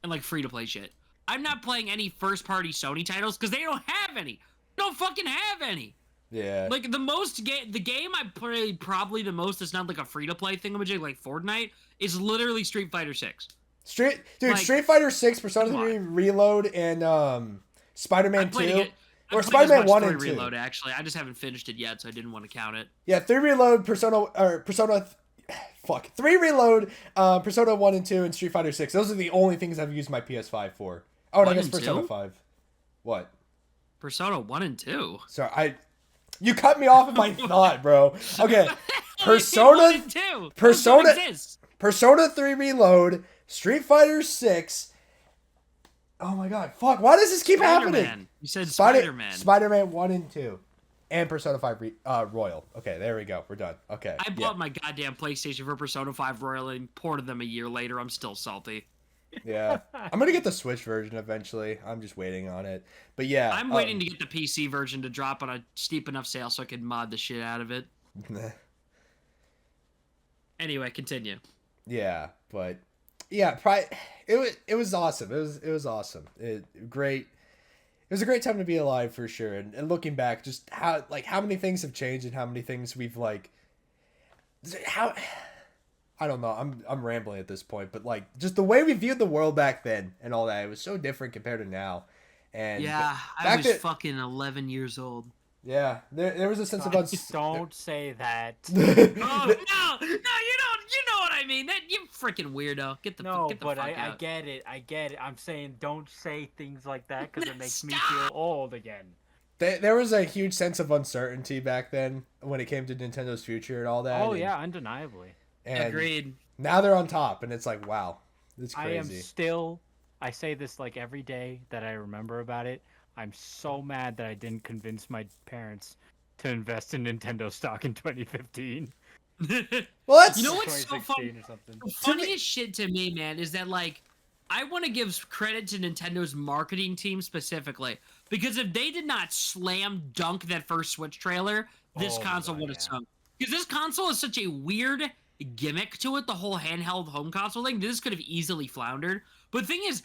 And, free-to-play shit. I'm not playing any first-party Sony titles, because they don't have any. Don't fucking have any. Yeah. The game I play probably the most that's not, a free-to-play thingamajig, like Fortnite, is literally Street Fighter 6. Street Fighter 6, Persona 3 Reload, and, Spider-Man 2. Or Spider-Man 1 and 2. Reload, actually. I just haven't finished it yet, so I didn't want to count it. Yeah, 3 Reload, Persona 3 Reload, Persona 1 and 2, and Street Fighter 6. Those are the only things I've used my PS5 for. Oh, and I guess Persona 5. What? Persona 1 and 2? Sorry, you cut me off of my thought, bro. Okay. Persona 3 Reload, Street Fighter 6. Oh my god, fuck, why does this keep happening? You said Spider-Man. Spider-Man 1 and 2. And Persona 5 Royal. Okay, there we go. We're done. Okay. I bought my goddamn PlayStation for Persona 5 Royal and ported them a year later. I'm still salty. Yeah. I'm going to get the Switch version eventually. I'm just waiting on it. But yeah. I'm waiting to get the PC version to drop on a steep enough sale so I can mod the shit out of it. Anyway, continue. Yeah, but... Yeah, it was awesome. It was awesome. Great. It was a great time to be alive for sure. And looking back, just how many things have changed and how many things we've I don't know. I'm rambling at this point, but just the way we viewed the world back then and all that, it was so different compared to now. And yeah, I was fucking 11 years old. Yeah, there was a sense of Don't say that. Oh, no, you don't. You know what I mean? That you freaking weirdo. Get the fuck out. I get it. I'm saying don't say things like that because it makes me feel old again. There was a huge sense of uncertainty back then when it came to Nintendo's future and all that. Oh yeah, undeniably. And agreed. Now they're on top, and it's like, wow, it's crazy. I say this every day that I remember about it. I'm so mad that I didn't convince my parents to invest in Nintendo stock in 2015. Well, that's You know what's so fun? or something. The funniest shit to me, man, is that like I want to give credit to Nintendo's marketing team specifically because if they did not slam dunk that first Switch trailer, this console would have sunk. Because this console is such a weird gimmick to it, the whole handheld home console thing. This could have easily floundered. But the thing is,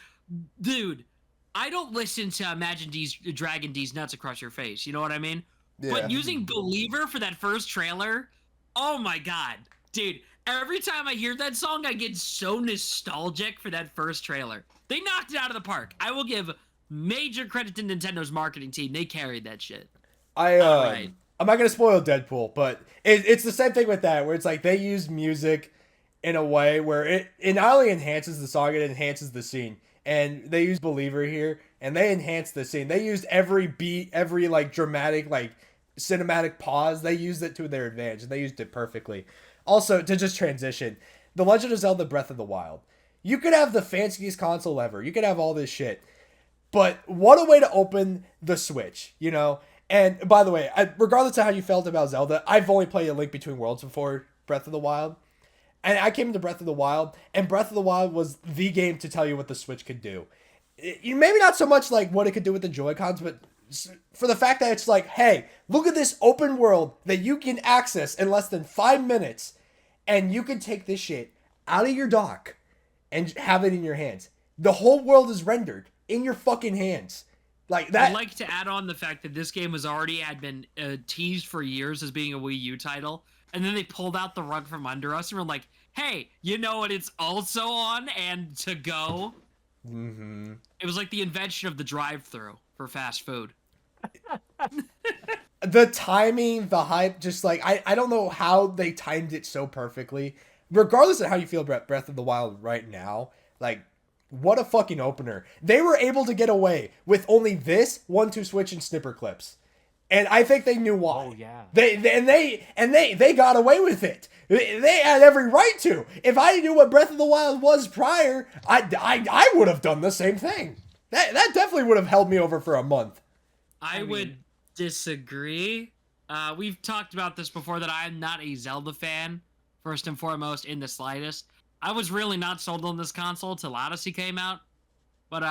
dude, I don't listen to Imagine D's Dragon D's nuts across your face. You know what I mean? Yeah. But using Believer for that first trailer, oh my god, dude. Every time I hear that song, I get so nostalgic for that first trailer. They knocked it out of the park. I will give major credit to Nintendo's marketing team. They carried that shit. I'm not gonna spoil Deadpool, but it's the same thing with that, where it's like they use music in a way where it not only enhances the song, it enhances the scene. And they use Believer here, and they enhanced the scene. They used every beat, every like dramatic, like cinematic pause. They used it to their advantage, and they used it perfectly. Also, to just transition, The Legend of Zelda Breath of the Wild. You could have the fanciest console ever. You could have all this shit. But what a way to open the Switch, you know? And by the way, regardless of how you felt about Zelda, I've only played A Link Between Worlds before Breath of the Wild. And I came into Breath of the Wild, and Breath of the Wild was the game to tell you what the Switch could do. Maybe not so much like what it could do with the Joy-Cons, but for the fact that it's like, hey, look at this open world that you can access in less than 5 minutes, and you can take this shit out of your dock and have it in your hands. The whole world is rendered in your fucking hands. Like that. I'd like to add on the fact that this game had been teased for years as being a Wii U title, and then they pulled out the rug from under us and were like, hey, you know what it's also on and to go? Mm-hmm. It was like the invention of the drive-thru for fast food. The timing, the hype, just like I don't know how they timed it so perfectly. Regardless of how you feel about Breath of the Wild right now, like what a fucking opener. They were able to get away with only this 1-2 switch and snipper clips. And I think they knew why. Oh yeah. They got away with it. They had every right to. If I knew what Breath of the Wild was prior, I would have done the same thing. That definitely would have held me over for a month. I would disagree. We've talked about this before that I'm not a Zelda fan, first and foremost, in the slightest. I was really not sold on this console till Odyssey came out. But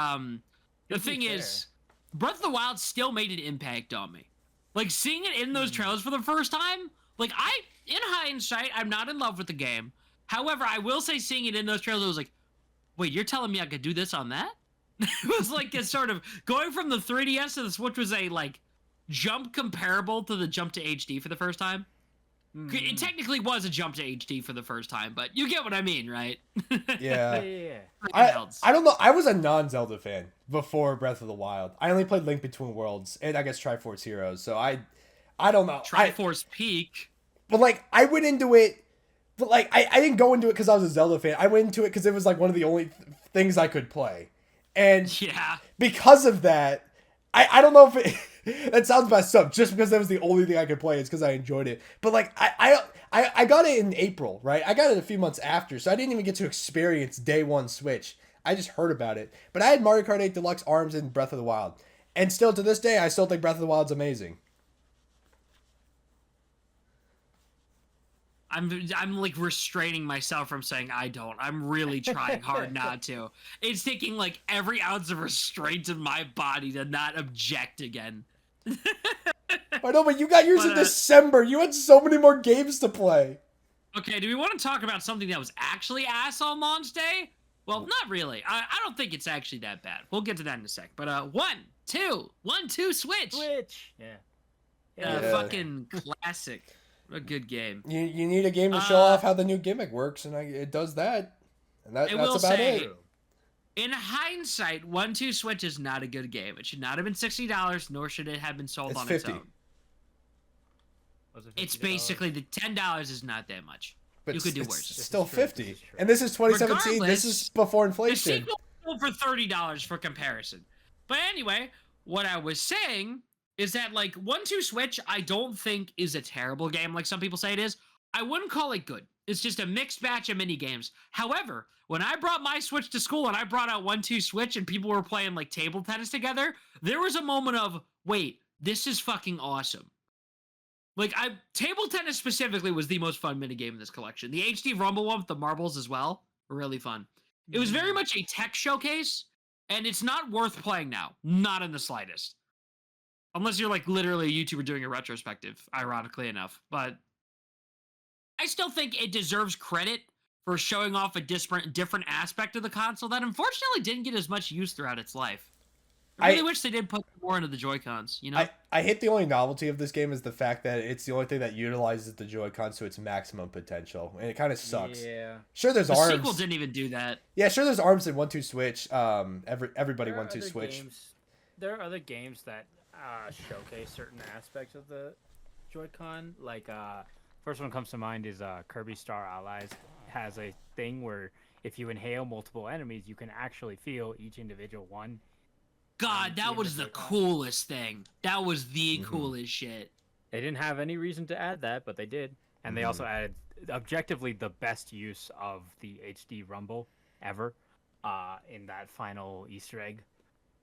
the thing is, Breath of the Wild still made an impact on me. Like, seeing it in those trailers for the first time, like, in hindsight, I'm not in love with the game. However, I will say seeing it in those trailers, I was like, wait, you're telling me I could do this on that? It was like a sort of going from the 3DS to the Switch was a like jump comparable to the jump to HD for the first time. It technically was a jump to HD for the first time, but you get what I mean, right? Yeah. Yeah. I don't know. I was a non-Zelda fan before Breath of the Wild. I only played Link Between Worlds and I guess Triforce Heroes. So I don't know. Triforce Peak. But like I went into it, but like I didn't go into it because I was a Zelda fan. I went into it because it was like one of the only things I could play. And yeah, because of that, I don't know if it, that sounds messed up. Just because that was the only thing I could play, it's because I enjoyed it. But like I got it in April, right? I got it a few months after, so I didn't even get to experience day one Switch. I just heard about it. But I had Mario Kart 8 Deluxe ARMS and Breath of the Wild, and still to this day, I still think Breath of the Wild's amazing. I'm like restraining myself from saying I don't. I'm really trying hard not to. It's taking like every ounce of restraint in my body to not object again. I know, but you got yours in December. You had so many more games to play. Okay, do we want to talk about something that was actually ass on launch day? Well, not really. I don't think it's actually that bad. We'll get to that in a sec. But 1-2 Switch. Yeah. Fucking classic. A good game. You need a game to show off how the new gimmick works, and it does that. And that's about it. In hindsight, 1-2 Switch is not a good game. It should not have been $60, nor should it have been sold on its own. It's basically the $10 is not that much. But you could do worse. It's still 50. And this is 2017. Regardless, this is before inflation. The sequel sold for $30 for comparison. But anyway, what I was saying is that like 1-2 Switch, I don't think is a terrible game like some people say it is. I wouldn't call it good. It's just a mixed batch of mini games. However, when I brought my Switch to school and I brought out 1-2 Switch and people were playing like table tennis together, there was a moment of, wait, this is fucking awesome. Like, table tennis specifically was the most fun minigame in this collection. The HD Rumble one with the marbles as well were really fun. It was very much a tech showcase, and it's not worth playing now. Not in the slightest. Unless you're like literally a YouTuber doing a retrospective, ironically enough. But I still think it deserves credit for showing off a different aspect of the console that unfortunately didn't get as much use throughout its life. I really wish they did put more into the Joy-Cons, you know? I hate the only novelty of this game is the fact that it's the only thing that utilizes the Joy-Cons to its maximum potential. And it kind of sucks. Yeah. Sure, there's the arms. The sequel didn't even do that. Yeah, sure, there's arms in 1-2 Switch. Everybody 1-2 Switch. There are other games that showcase certain aspects of the Joy-Con. Like, first one comes to mind is Kirby Star Allies has a thing where if you inhale multiple enemies, you can actually feel each individual one. God, that was the coolest thing. That was the coolest shit. They didn't have any reason to add that, but they did. And they also added, objectively, the best use of the HD Rumble ever in that final Easter egg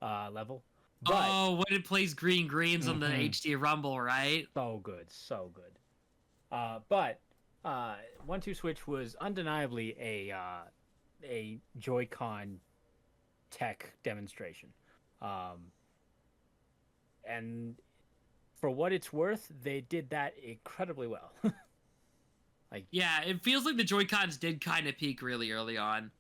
level. But, when it plays greens on the HD Rumble, right? So good, so good. But 1-2 Switch was undeniably a Joy-Con tech demonstration. And for what it's worth, they did that incredibly well. Yeah, it feels like the Joy-Cons did kind of peak really early on.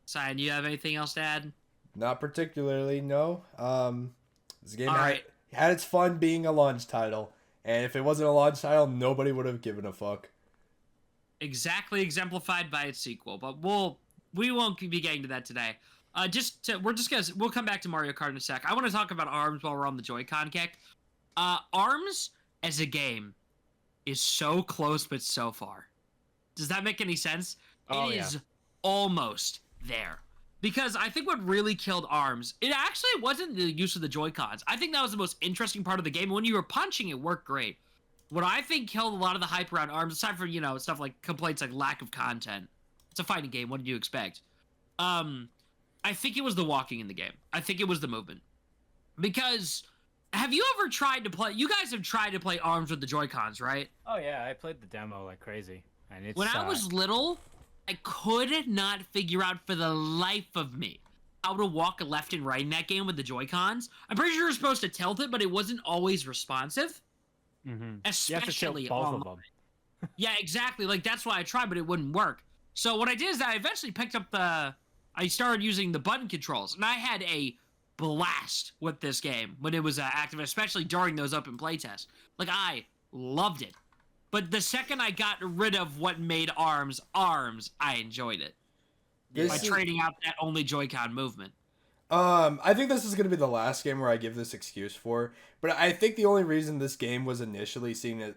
Cyan, you have anything else to add? Not particularly, no. This game had its fun being a launch title, and if it wasn't a launch title, nobody would have given a fuck. Exactly exemplified by its sequel, but we won't be getting to that today. We'll come back to Mario Kart in a sec. I want to talk about ARMS while we're on the Joy-Con kick. ARMS as a game is so close but so far. Does that make any sense? It is almost there. Because I think what really killed ARMS, it actually wasn't the use of the Joy-Cons. I think that was the most interesting part of the game. When you were punching, it worked great. What I think killed a lot of the hype around ARMS, aside from, stuff like complaints like lack of content. It's a fighting game. What did you expect? I think it was the walking in the game. I think it was the movement. Because have you ever tried to play... You guys have tried to play ARMS with the Joy-Cons, right? Oh, yeah. I played the demo like crazy. And it's, when I was little, I could not figure out for the life of me how to walk left and right in that game with the Joy-Cons. I'm pretty sure you're supposed to tilt it, but it wasn't always responsive. Especially both of them. Yeah, exactly. Like, that's why I tried, but it wouldn't work. So what I did is I eventually picked up I started using the button controls, and I had a blast with this game when it was active, especially during those open playtests. Like, I loved it. But the second I got rid of what made ARMS, I enjoyed it. By trading out that only Joy-Con movement. I think this is going to be the last game where I give this excuse for, but I think the only reason this game was initially seen as,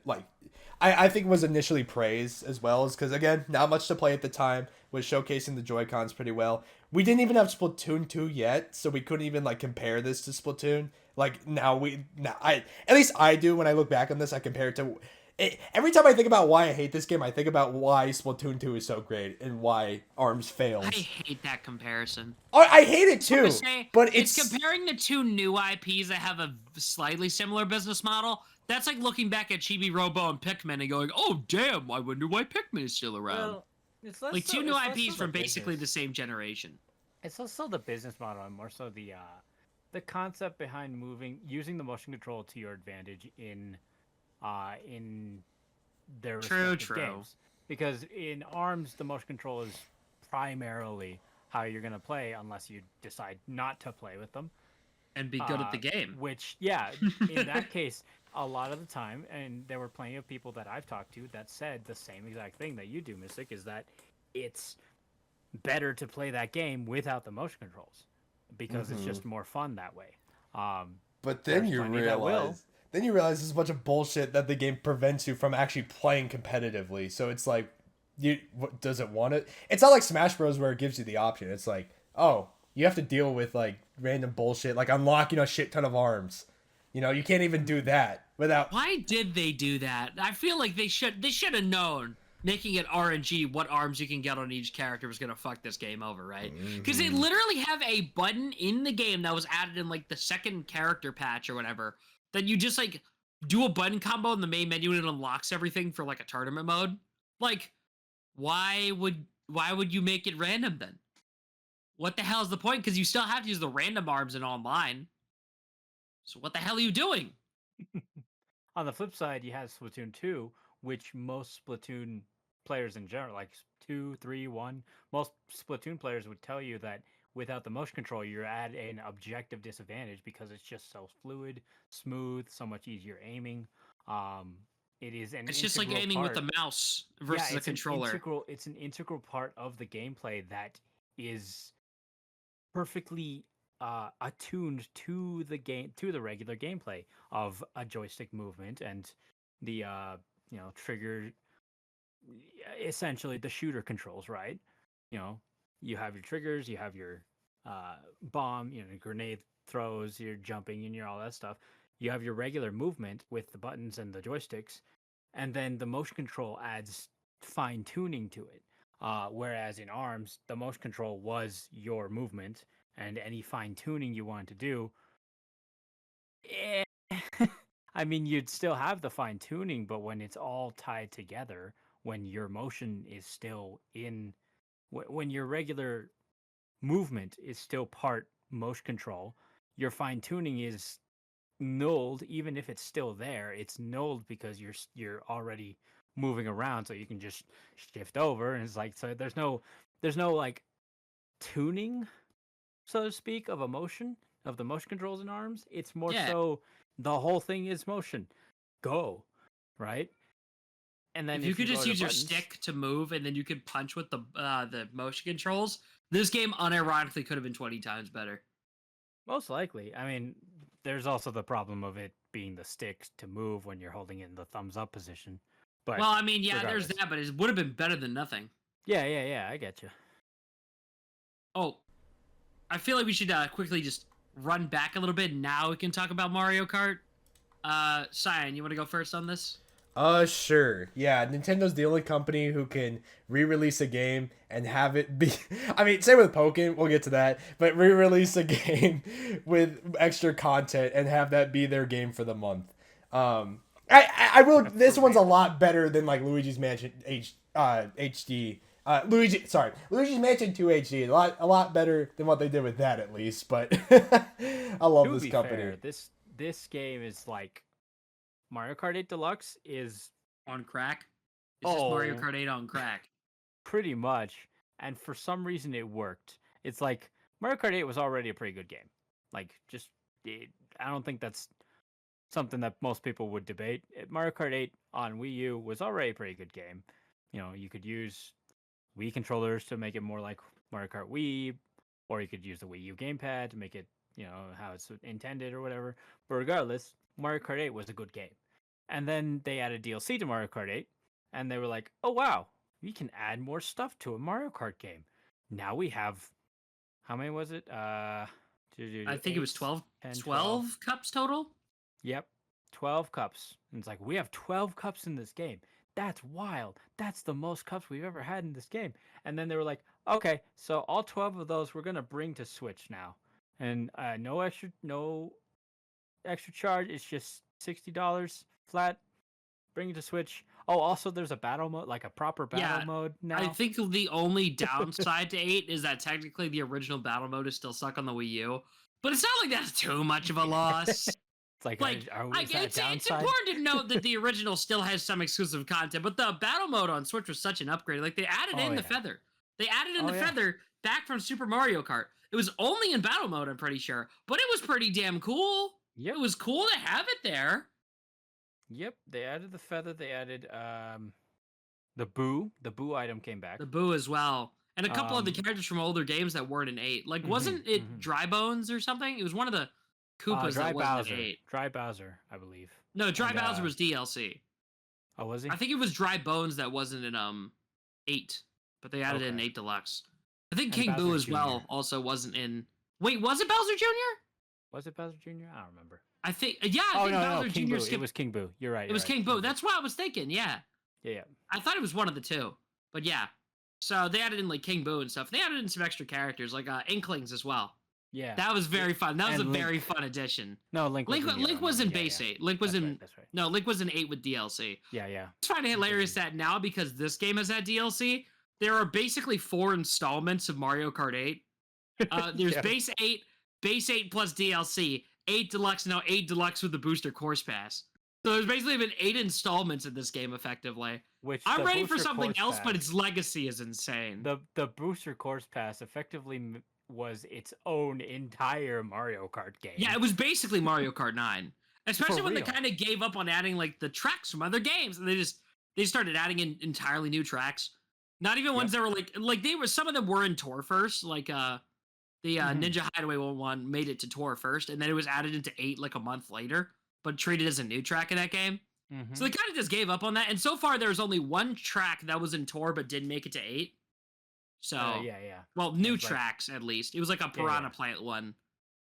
I think was initially praised as well is because, again, not much to play at the time, was showcasing the Joy-Cons pretty well. We didn't even have Splatoon 2 yet, so we couldn't even, compare this to Splatoon. At least I do when I look back on this, I compare it to... Every time I think about why I hate this game, I think about why Splatoon 2 is so great and why ARMS fails. I hate that comparison. I hate it too, but it's comparing the two new IPs that have a slightly similar business model. That's like looking back at Chibi Robo and Pikmin and going, "Oh damn, I wonder why Pikmin is still around." Well, it's less like two new IPs from basically the same generation. It's also the business model and more so the concept behind using the motion control to your advantage in their respective games. Because in ARMS, the motion control is primarily how you're going to play unless you decide not to play with them. And be good at the game. Which, yeah, in that case, a lot of the time, and there were plenty of people that I've talked to that said the same exact thing that you do, Mystic, is that it's better to play that game without the motion controls. Because it's just more fun that way. But then you realize... Then you realize there's a bunch of bullshit that the game prevents you from actually playing competitively. So it's like, does it want it? It's not like Smash Bros. Where it gives you the option. It's like, oh, you have to deal with random bullshit, like unlocking a shit ton of arms. You can't even do that without. Why did they do that? I feel like they should have known. Making it RNG, what arms you can get on each character was gonna fuck this game over, right? Because they literally have a button in the game that was added in the second character patch or whatever. That you just do a button combo in the main menu and it unlocks everything for like a tournament mode. Like, why would you make it random then? What the hell is the point? Because you still have to use the random arms in online. So what the hell are you doing? On the flip side, you have Splatoon 2, which most Splatoon players in general, like 2, 3, 1, most Splatoon players would tell you that without the motion control, you're at an objective disadvantage because it's just so fluid, smooth, so much easier aiming. It is an It's just like integral aiming part. with the mouse versus a controller. It's an integral part of the gameplay that is perfectly attuned to the game, to the regular gameplay of a joystick movement and the trigger, essentially the shooter controls, right? You know, you have your triggers, you have your bomb, grenade throws, you're jumping and all that stuff. You have your regular movement with the buttons and the joysticks, and then the motion control adds fine tuning to it. Whereas in ARMS, the motion control was your movement, and any fine tuning you wanted to do, I mean, you'd still have the fine tuning, but when it's all tied together, when your motion is still in, when your regular movement is still part motion control, your fine tuning is nulled. Even if it's still there, it's nulled because you're already moving around, so you can just shift over, and it's like, so there's no like tuning, so to speak, of the motion controls in ARMS. It's more so the whole thing is motion. Go, right? And then if you could just use your buttons, stick to move, and then you could punch with the motion controls, this game unironically could have been 20 times better. most likely. I mean, there's also the problem of it being the stick to move when you're holding it in the thumbs up position. But well, I mean, yeah, regardless. there's that, but it would have been better than nothing. Yeah, I get you. Oh, I feel like we should quickly just run back a little bit. Now we can talk about Mario Kart. Cyan, you want to go first on this? Sure. Yeah, Nintendo's the only company who can re-release a game and have it be I mean, same with Pokemon, we'll get to that, but re-release a game with extra content and have that be their game for the month. I will this one's a lot better than like Luigi's Mansion HD. Luigi's Mansion 2 HD. A lot better than what they did with that, at least, but I love To this be company. fair, this game is like Mario Kart 8 Deluxe is On crack? It's just Mario Oh. Kart 8 on crack. pretty much, and for some reason it worked. It's like Mario Kart 8 was already a pretty good game. Like, I don't think that's something that most people would debate. Mario Kart 8 on Wii U was already a pretty good game. You could use Wii controllers to make it more like Mario Kart Wii, or you could use the Wii U gamepad to make it, how it's intended or whatever. But regardless, Mario Kart 8 was a good game. And then they added DLC to Mario Kart 8, and they were like, oh wow, we can add more stuff to a Mario Kart game. Now we have, how many was it? I think it was 12 cups total? Yep, 12 cups. And it's like, we have 12 cups in this game. That's wild. That's the most cups we've ever had in this game. And then they were like, okay, so all 12 of those we're going to bring to Switch now. And no extra charge. It's just $60 flat. Bring it to Switch. Oh, also there's a battle mode, like a proper battle mode now. I think the only downside to 8 is that technically the original battle mode is still stuck on the Wii U. But it's not like that's too much of a loss. It's like, it's important to note that the original still has some exclusive content, but the battle mode on Switch was such an upgrade. Like, they added the feather. They added in the feather back from Super Mario Kart. It was only in battle mode, I'm pretty sure, but it was pretty damn cool. Yep. It was cool to have it there. Yep, they added the feather. They added the boo. The boo item came back. The boo as well. And a couple of the characters from older games that weren't in 8. Like, wasn't it Dry Bones or something? It was one of the Koopas that wasn't in 8. Dry Bowser, I believe. No, Dry Bowser was DLC. Oh, was he? I think it was Dry Bones that wasn't in 8, but they added it in 8 Deluxe. I think King Bowser Boo as Jr. well also wasn't in. Wait, was it Bowser Jr.? Was it Bowser Jr.? I don't remember. I think I think Bowser King Jr. Boo. skipped. It was King Boo. You're right. It was King Boo. That's what I was thinking. Yeah. Yeah. I thought it was one of the two, but yeah. So they added in like King Boo and stuff. They added in some extra characters like Inklings as well. Yeah. That was very fun. That was a And very fun addition. No, Link was Link was in yeah, base yeah. 8. Link was That's in right, that's right. no, Link was in 8 with DLC. Yeah, yeah. It's kind of hilarious that now because this game has had DLC, there are basically 4 installments of Mario Kart 8. There's Yeah. base 8 plus DLC, 8 Deluxe, now 8 Deluxe with the booster course pass. So there's basically been 8 installments in this game effectively. Which I'm the ready for booster something course else, but pass- its legacy is insane. the booster course pass effectively was its own entire Mario Kart game. Yeah, it was basically Mario Kart 9. Especially For when they real. kind of gave up on adding like the tracks from other games, and they started adding in entirely new tracks. Not even ones that were like they were some of them were in tour first, like the Ninja Hideaway one made it to tour first, and then it was added into 8 like a month later, but treated as a new track in that game. So they kind of just gave up on that. And so far, there's only one track that was in tour but didn't make it to 8. So yeah. well, new It's like- tracks at least. It was like a Piranha Plant one.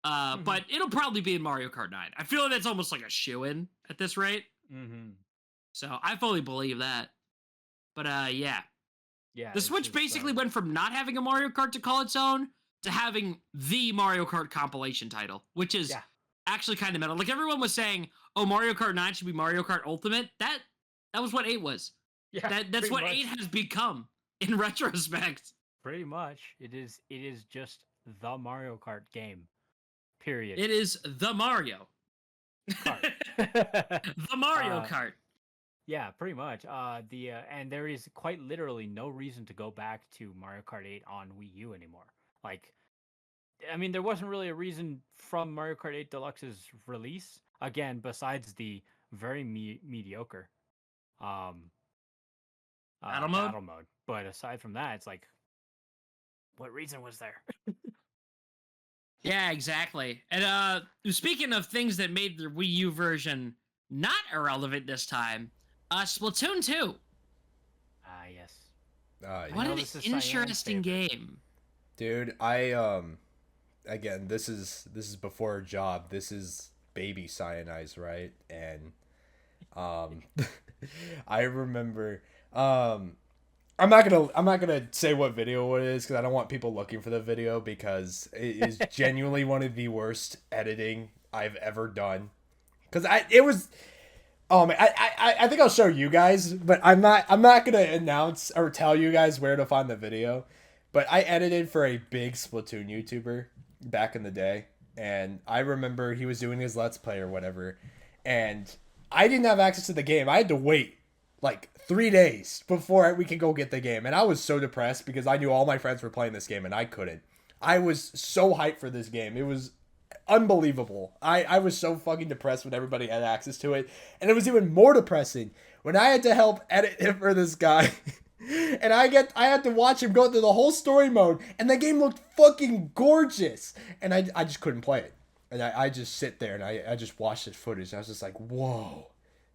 Mm-hmm. But it'll probably be in Mario Kart 9. I feel like that's almost like a shoo-in at this rate. So I fully believe that. But yeah. Yeah. The it's Switch just, basically went from not having a Mario Kart to call its own to having the Mario Kart compilation title, which is actually kind of metal. Like everyone was saying, oh, Mario Kart 9 should be Mario Kart Ultimate. That was what 8 was. Yeah, That's what 8 has become in retrospect. Pretty much. It is just the Mario Kart game. Period. It is the Mario. Kart. The Mario Kart. Yeah, pretty much. And there is quite literally no reason to go back to Mario Kart 8 on Wii U anymore. Like, I mean, there wasn't really a reason from Mario Kart 8 Deluxe's release. Again, besides the very mediocre Battle mode. But aside from that, it's like, what reason was there? Yeah, exactly. And speaking of things that made the Wii U version not irrelevant this time, Splatoon 2. Yes. What an this is Cyan's interesting favorite. game. Dude, I again, this is before a job. This is baby Cyanize, right? And I remember I'm not gonna say what video it is because I don't want people looking for the video because it is genuinely one of the worst editing I've ever done. Because I think I'll show you guys, but I'm not gonna announce or tell you guys where to find the video. But I edited for a big Splatoon YouTuber back in the day, and I remember he was doing his Let's Play or whatever, and I didn't have access to the game. I had to wait like 3 days before we could go get the game, and I was so depressed because I knew all my friends were playing this game and I couldn't. I was so hyped for this game. It was unbelievable. I was so fucking depressed when everybody had access to it, and it was even more depressing when I had to help edit it for this guy. And I had to watch him go through the whole story mode, and the game looked fucking gorgeous, and I just couldn't play it. And I just sit there and I just watched this footage, and I was just like, whoa,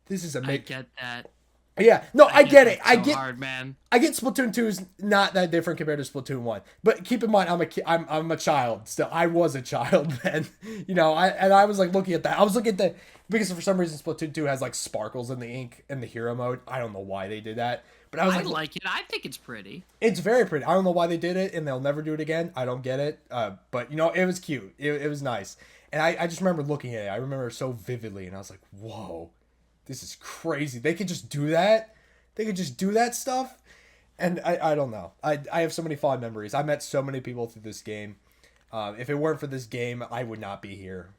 this is amazing. I get that. Yeah, no, I get it. I get hard, man. I get Splatoon 2 is not that different compared to Splatoon 1. But keep in mind, I'm a child still. I was a child then. You know, I was like looking at that. I was looking at because for some reason Splatoon 2 has like sparkles in the ink in the hero mode. I don't know why they did that. But I was like it. I think it's pretty. It's very pretty. I don't know why they did it, and they'll never do it again. I don't get it. But you know, it was cute. It was nice. And I just remember looking at it. I remember it so vividly, and I was like, whoa, this is crazy. They could just do that. They could just do that stuff. And I don't know. I have so many fond memories. I met so many people through this game. If it weren't for this game, I would not be here.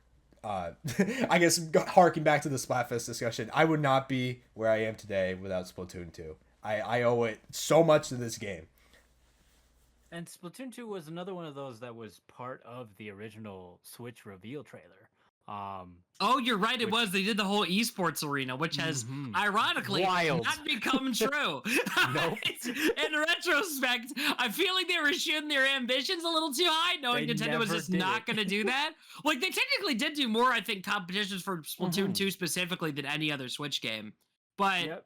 I guess harking back to the Splatfest discussion, I would not be where I am today without Splatoon 2. I owe it so much to this game. And Splatoon 2 was another one of those that was part of the original Switch reveal trailer. Oh, you're right. It was. They did the whole esports arena, which has ironically not become true. Nope. In retrospect, I feel like they were shooting their ambitions a little too high, knowing They Nintendo was never just did not it. going to do that. Like, they technically did do more, I think, competitions for Splatoon 2 specifically than any other Switch game. But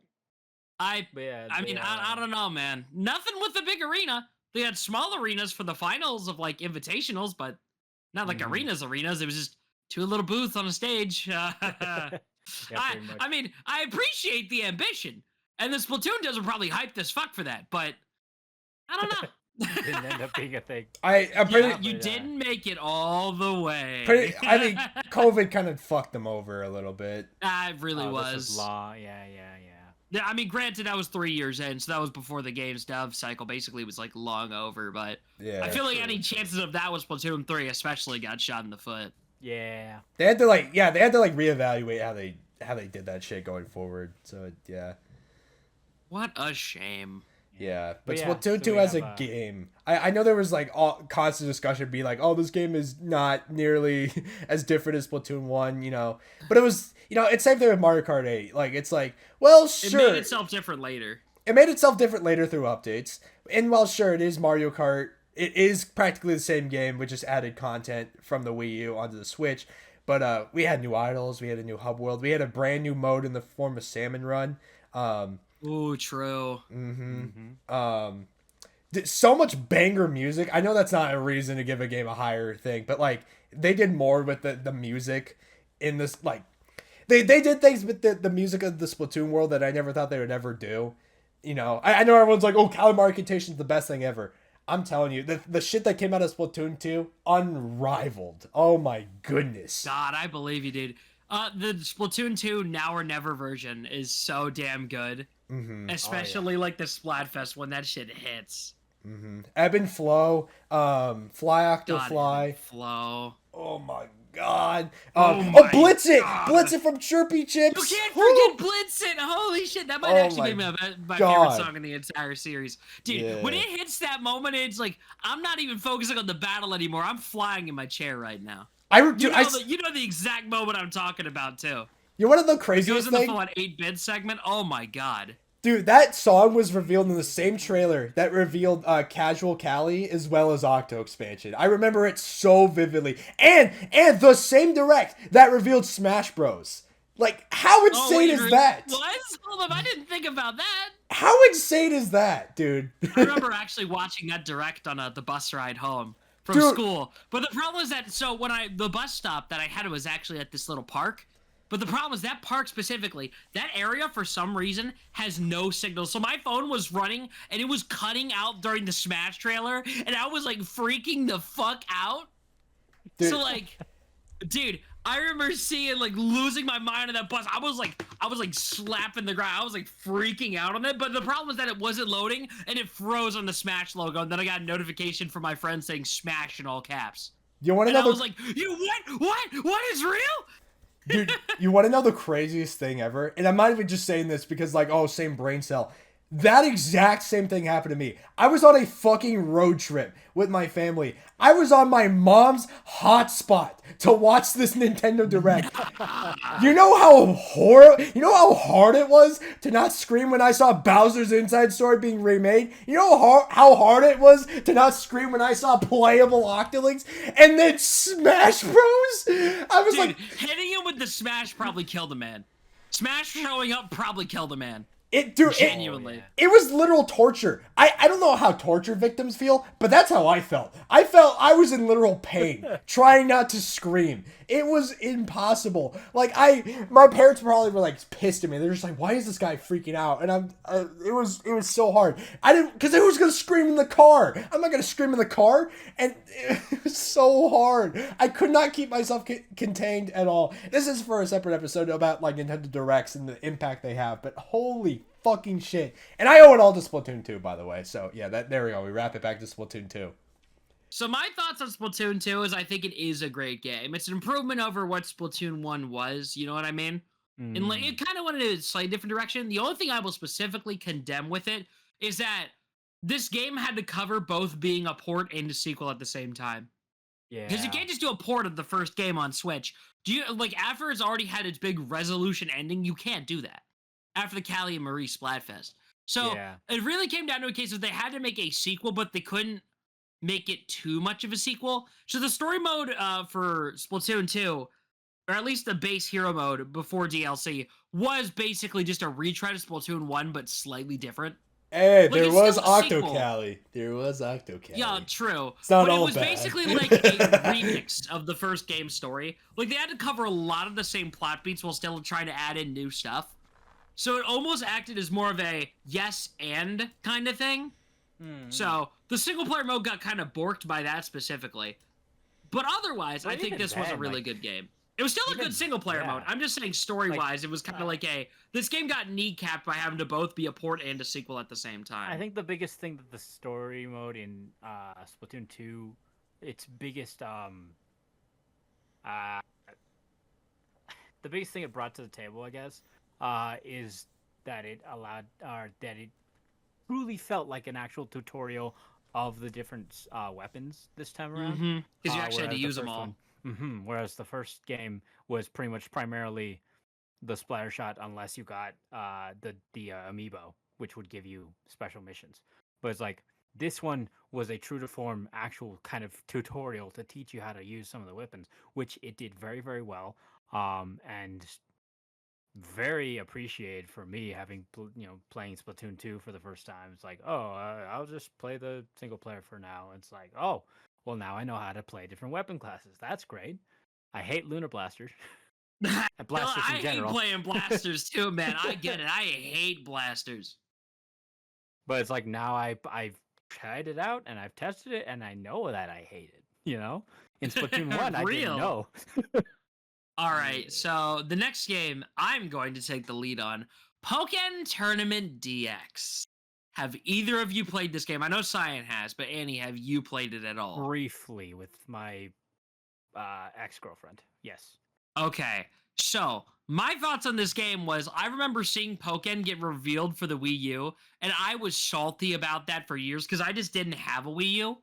I mean, I don't know, man. Nothing with the big arena. They had small arenas for the finals of, like, invitationals, but not like arenas. It was just two little booths on a stage. I mean, I appreciate the ambition, and the Splatoon does are probably hyped as fuck for that, but I don't know. Didn't end up being a thing. I'm pretty, You didn't make it all the way. I think COVID kind of fucked them over a little bit. It really was. This is law. Yeah. Yeah, I mean, granted, that was 3 years in, so that was before the game's dev cycle basically was like long over. But Yeah, I feel like any chances of that with Splatoon 3 especially got shot in the foot. Yeah. they had to reevaluate how they did that shit going forward. So yeah. What a shame. Yeah, but yeah, Splatoon so 2 we as a have, game, I know there was like all constant discussion, be like, oh, this game is not nearly as different as Splatoon 1, you know, but it was, you know, it's same thing with Mario Kart 8. Like, it's like, well, sure, It made itself different later. It made itself different later through updates, and while sure it is Mario Kart, it is practically the same game with just added content from the Wii U onto the Switch. But we had new idols, we had a new hub world, we had a brand new mode in the form of Salmon Run. Ooh, true. So much banger music. I know that's not a reason to give a game a higher thing, but like they did more with the music in this. Like they did things with the music of the Splatoon world that I never thought they would ever do. You know, I know everyone's like, oh, Calamari Contation's the best thing ever. I'm telling you, the shit that came out of Splatoon 2, unrivaled. Oh my goodness. God, I believe you, dude. The Splatoon 2 Now or Never version is so damn good. Especially like the Splatfest when that shit hits. Ebb and Flow, Fly Octo God, Fly. Flow. Oh my god. my Blitz It! God. Blitz It from Chirpy Chips! You can't Woo! forget Blitz It! Holy shit, that might Oh actually my be my God. favorite song in the entire series. Dude, when it hits that moment, it's like, I'm not even focusing on the battle anymore. I'm flying in my chair right now. You know the exact moment I'm talking about, too. You're one of the It goes craziest in the things. full-on 8-bit segment. Oh my god. Dude, that song was revealed in the same trailer that revealed Casual Cali as well as Octo Expansion. I remember it so vividly. And the same direct that revealed Smash Bros. Like, how insane is that? What? Hold up, I didn't think about that. How insane is that, dude? I remember actually watching that direct on the bus ride home from school. But the problem is that, so when the bus stop that I had was actually at this little park. But the problem is that park specifically, that area for some reason has no signal. So my phone was running and it was cutting out during the Smash trailer. And I was like freaking the fuck out. Dude. So like, dude, I remember seeing like losing my mind on that bus. I was like slapping the ground. I was like freaking out on it. But the problem was that it wasn't loading and it froze on the Smash logo. And then I got a notification from my friend saying Smash in all caps. You want to know? I was like, what is real? Dude, you want to know the craziest thing ever? And I'm not even just saying this because, like, oh, same brain cell. That exact same thing happened to me. I was on a fucking road trip with my family. I was on my mom's hotspot to watch this Nintendo Direct. You know how hard it was to not scream when I saw Bowser's Inside Story being remade? You know how hard it was to not scream when I saw playable Octolinks? And then Smash Bros? I was like, hitting him with the Smash probably killed a man. Smash showing up probably killed a man. Genuinely. It was literal torture. I don't know how torture victims feel, but that's how I felt. I felt I was in literal pain, trying not to scream. It was impossible. Like, my parents probably were like pissed at me. They're just like, why is this guy freaking out? And it was so hard. Because I was going to scream in the car. I'm not going to scream in the car. And it was so hard. I could not keep myself contained at all. This is for a separate episode about like Nintendo Directs and the impact they have, but holy fucking shit. And I owe it all to Splatoon 2, by the way. So yeah, there we go. We wrap it back to Splatoon 2. So my thoughts on Splatoon 2 is I think it is a great game. It's an improvement over what Splatoon 1 was, you know what I mean? And like, it kind of went in a slightly different direction. The only thing I will specifically condemn with it is that this game had to cover both being a port and a sequel at the same time. Yeah. Because you can't just do a port of the first game on Switch. After it's already had its big resolution ending, you can't do that. After the Callie and Marie Splatfest. So it really came down to a case of they had to make a sequel, but they couldn't make it too much of a sequel. So the story mode for Splatoon 2, or at least the base hero mode before DLC, was basically just a retry to Splatoon 1, but slightly different. Hey, there was Octo-Cali. There was Octo-Cali. Yeah, true. It's not but all it was bad. basically like a remix of the first game story. Like, they had to cover a lot of the same plot beats while still trying to add in new stuff. So it almost acted as more of a yes and kind of thing. So the single player mode got kind of borked by that specifically. But otherwise, I think this was a really good game. It was still a good single player mode. I'm just saying story-wise, it was kind of like this game got kneecapped by having to both be a port and a sequel at the same time. I think the biggest thing that the story mode in Splatoon 2, its biggest the biggest thing it brought to the table, I guess, is that it allowed, that it truly felt like an actual tutorial of the different weapons this time around. Because you actually had to use them all. Whereas the first game was pretty much primarily the splatter shot, unless you got the amiibo, which would give you special missions. But it's like this one was a true to form actual kind of tutorial to teach you how to use some of the weapons, which it did very, very well. And very appreciated for me having playing Splatoon 2 for the first time. It's like, I'll just play the single player for now. It's like, oh, well, now I know how to play different weapon classes. That's great. I hate Lunar Blasters. And blasters in general. I hate playing blasters too, man. I get it. I hate blasters. But it's like now I've tried it out and I've tested it and I know that I hate it. In Splatoon 1, I didn't know. All right, so the next game I'm going to take the lead on, Pokémon Tournament DX. Have either of you played this game? I know Cyan has, but Annie, have you played it at all? Briefly with my ex-girlfriend, yes. Okay, so my thoughts on this game was I remember seeing Pokémon get revealed for the Wii U, and I was salty about that for years because I just didn't have a Wii U.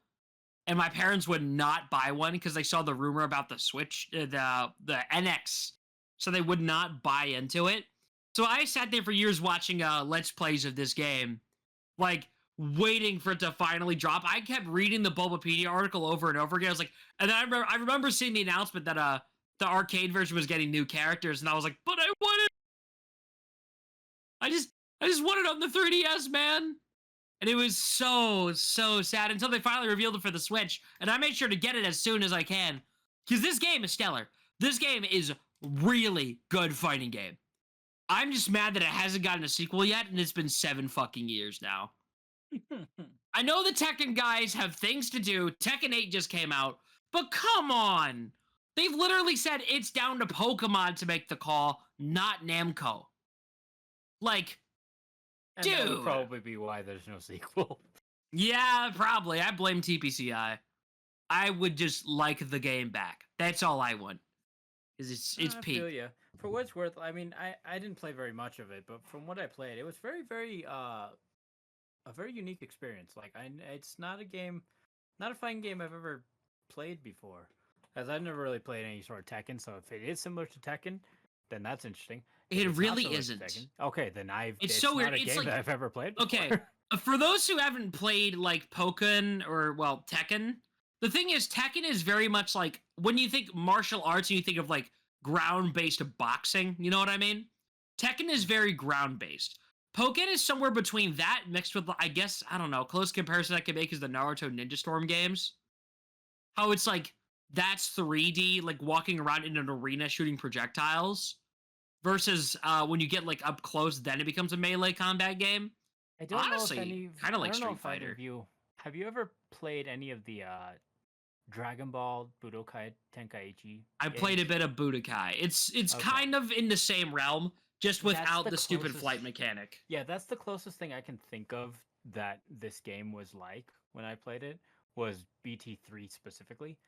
And my parents would not buy one because they saw the rumor about the Switch, the NX, so they would not buy into it. So I sat there for years watching Let's Plays of this game, like waiting for it to finally drop. I kept reading the Bulbapedia article over and over again. I was like, and then I remember seeing the announcement that the arcade version was getting new characters, and I was like, but I want it. I just want it on the 3DS, man. And it was so sad until they finally revealed it for the Switch. And I made sure to get it as soon as I can. Because this game is stellar. This game is really good fighting game. I'm just mad that it hasn't gotten a sequel yet, and it's been 7 fucking years now. I know the Tekken guys have things to do. Tekken 8 just came out. But come on. They've literally said it's down to Pokemon to make the call, not Namco. Like... And that would probably be why there's no sequel. Yeah, probably. I blame TPCI. I would just like the game back. That's all I want. Is it's peak. I feel you. For what it's worth, I mean, I didn't play very much of it, but from what I played, it was very, very a very unique experience. Like it's not a fighting game I've ever played before, as I've never really played any sort of Tekken. So if it is similar to Tekken, then that's interesting. It really isn't. Okay, then it's so weird. Not a game that I've ever played before. Okay, for those who haven't played like Pokken or Tekken, the thing is Tekken is very much like when you think martial arts, you think of like ground-based boxing. You know what I mean? Tekken is very ground-based. Pokken is somewhere between that mixed with, I guess, I don't know, close comparison I can make is the Naruto Ninja Storm games. How it's like that's 3D, like walking around in an arena shooting projectiles. Versus when you get like up close, then it becomes a melee combat game. I don't Honestly, know if any kind of like Street know if Fighter. Have you ever played any of the Dragon Ball Budokai Tenkaichi? I played a bit of Budokai. It's Okay. kind of in the same realm, just without the stupid closest- flight mechanic. Yeah, that's the closest thing I can think of that this game was like when I played it, was BT3 specifically.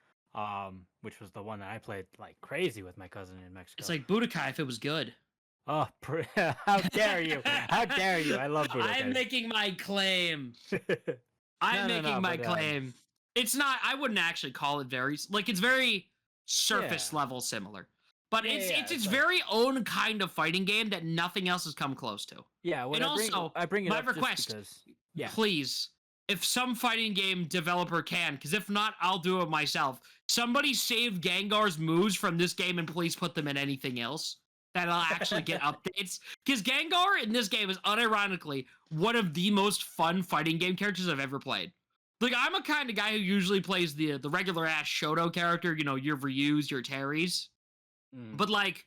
Which was the one that I played like crazy with my cousin in Mexico. It's like Budokai if it was good. Oh, how dare you! How dare you! I love Budokai. I'm making my claim. I'm making my claim. It's not. I wouldn't actually call it very like it's very surface level similar, but it's its very own kind of fighting game that nothing else has come close to. Yeah, and also I bring it my up request. just because, please. If some fighting game developer can, because if not, I'll do it myself. Somebody save Gengar's moves from this game and please put them in anything else that'll actually get updates. Because Gengar in this game is unironically one of the most fun fighting game characters I've ever played. Like, I'm a kind of guy who usually plays the regular ass Shoto character, you know, your Ryus, your Terrys. But like,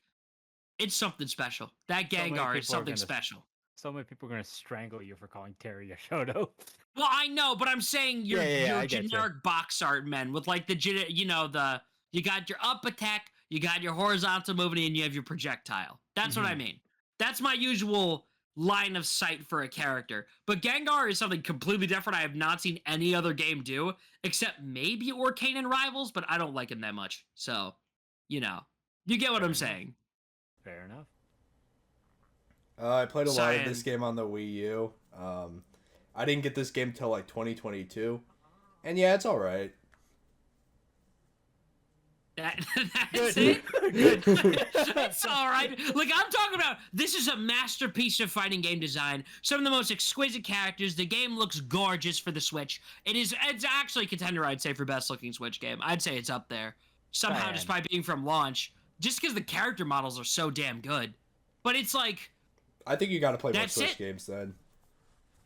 it's something special. That Gengar is something special. So many people are gonna strangle you for calling Terry a Shoto. Well, I know, but I'm saying your I get ya. generic box art men with like you got your up attack, you got your horizontal movement, and you have your projectile. That's what I mean. That's my usual line of sight for a character. But Gengar is something completely different. I have not seen any other game do, except maybe Orcane and Rivals, but I don't like him that much. So, you get what I'm saying. Fair enough. I played a lot of Cyan. this game on the Wii U. I didn't get this game till like 2022, and yeah, it's all right. That's it. It's all right. Like I'm talking about, this is a masterpiece of fighting game design. Some of the most exquisite characters. The game looks gorgeous for the Switch. It's actually a contender, I'd say, for best looking Switch game. I'd say it's up there somehow, just by being from launch, just because the character models are so damn good. But it's like, I think you got to play more Switch games then.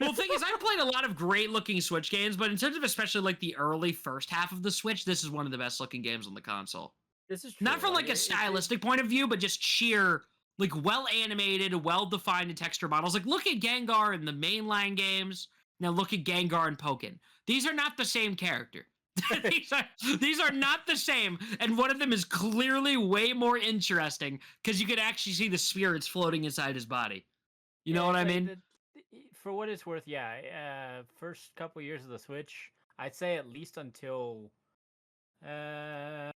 well, the thing is, I've played a lot of great-looking Switch games, but in terms of especially like the early first half of the Switch, this is one of the best-looking games on the console. This is true. Not from like a stylistic point of view, but just sheer, like, well-animated, well-defined in texture models. Like, look at Gengar in the mainline games. Now look at Gengar and Pokken. These are not the same character. these are not the same, and one of them is clearly way more interesting because you could actually see the spirits floating inside his body. You know what I mean? For what it's worth, yeah. First couple years of the Switch, I'd say at least until maybe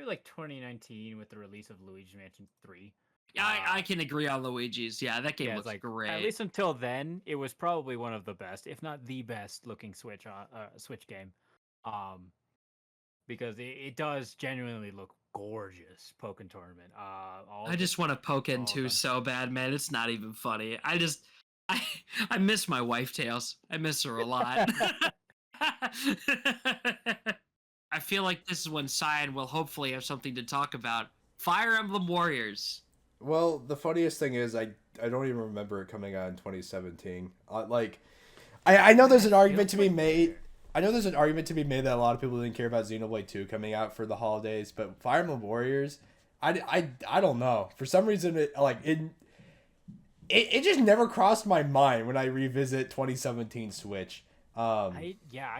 like 2019 with the release of Luigi's Mansion 3. I can agree on Luigi's. Yeah, that game looks like great. At least until then, it was probably one of the best, if not the best looking Switch game. Because it does genuinely look gorgeous. Pokken Tournament. I just want a Pokken 2 so bad, man. It's not even funny. I miss my wife Tails. I miss her a lot. I feel like this is when Cyan will hopefully have something to talk about. Fire Emblem Warriors. Well, the funniest thing is I don't even remember it coming out in 2017. I know there's an argument to be made. I know there's an argument to be made that a lot of people didn't care about Xenoblade 2 coming out for the holidays, but Fire Emblem Warriors, I don't know. For some reason, it just never crossed my mind when I revisit 2017 Switch. I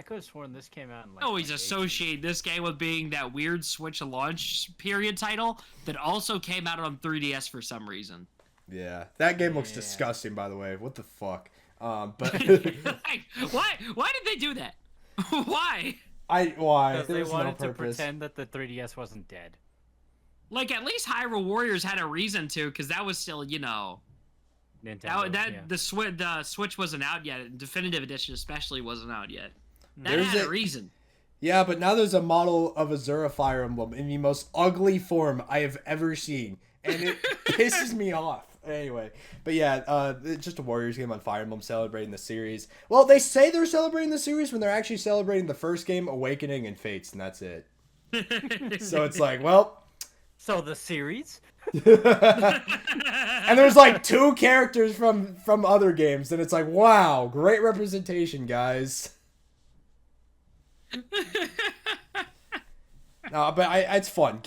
could have sworn this came out in like. Always associate this game with being that weird Switch launch period title that also came out on 3DS for some reason. Yeah, that game looks disgusting, by the way. What the fuck? But why did they do that? Why? Why? Because they wanted to pretend that the 3DS wasn't dead. Like, at least Hyrule Warriors had a reason to, because that was still, Nintendo. The Switch wasn't out yet. And Definitive Edition especially wasn't out yet. That had a reason. Yeah, but now there's a model of Azura Fire Emblem in the most ugly form I have ever seen, and it pisses me off. Anyway, but yeah, it's just a Warriors game on Fire Emblem celebrating the series. Well, they say they're celebrating the series when they're actually celebrating the first game, Awakening and Fates, and that's it. So it's like, well... So the series? And there's like 2 characters from other games, and it's like, wow, great representation, guys. No, but it's fun.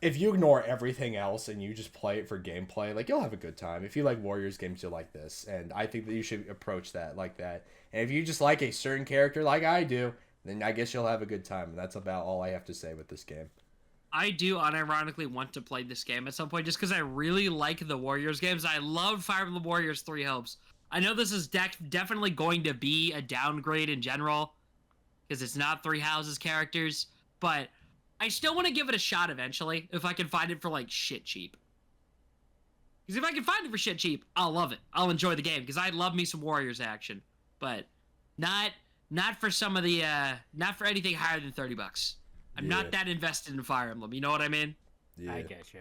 If you ignore everything else and you just play it for gameplay, like, you'll have a good time. If you like Warriors games, you'll like this. And I think that you should approach that like that. And if you just like a certain character like I do, then I guess you'll have a good time. And that's about all I have to say with this game. I do unironically want to play this game at some point just because I really like the Warriors games. I love Fire Emblem Warriors 3 Hopes. I know this is definitely going to be a downgrade in general because it's not Three Houses characters, but I still want to give it a shot eventually if I can find it for like shit cheap. Because if I can find it for shit cheap, I'll love it. I'll enjoy the game because I love me some Warriors action, but not for some of the not for anything higher than $30. I'm not that invested in Fire Emblem. You know what I mean? Yeah. I get you.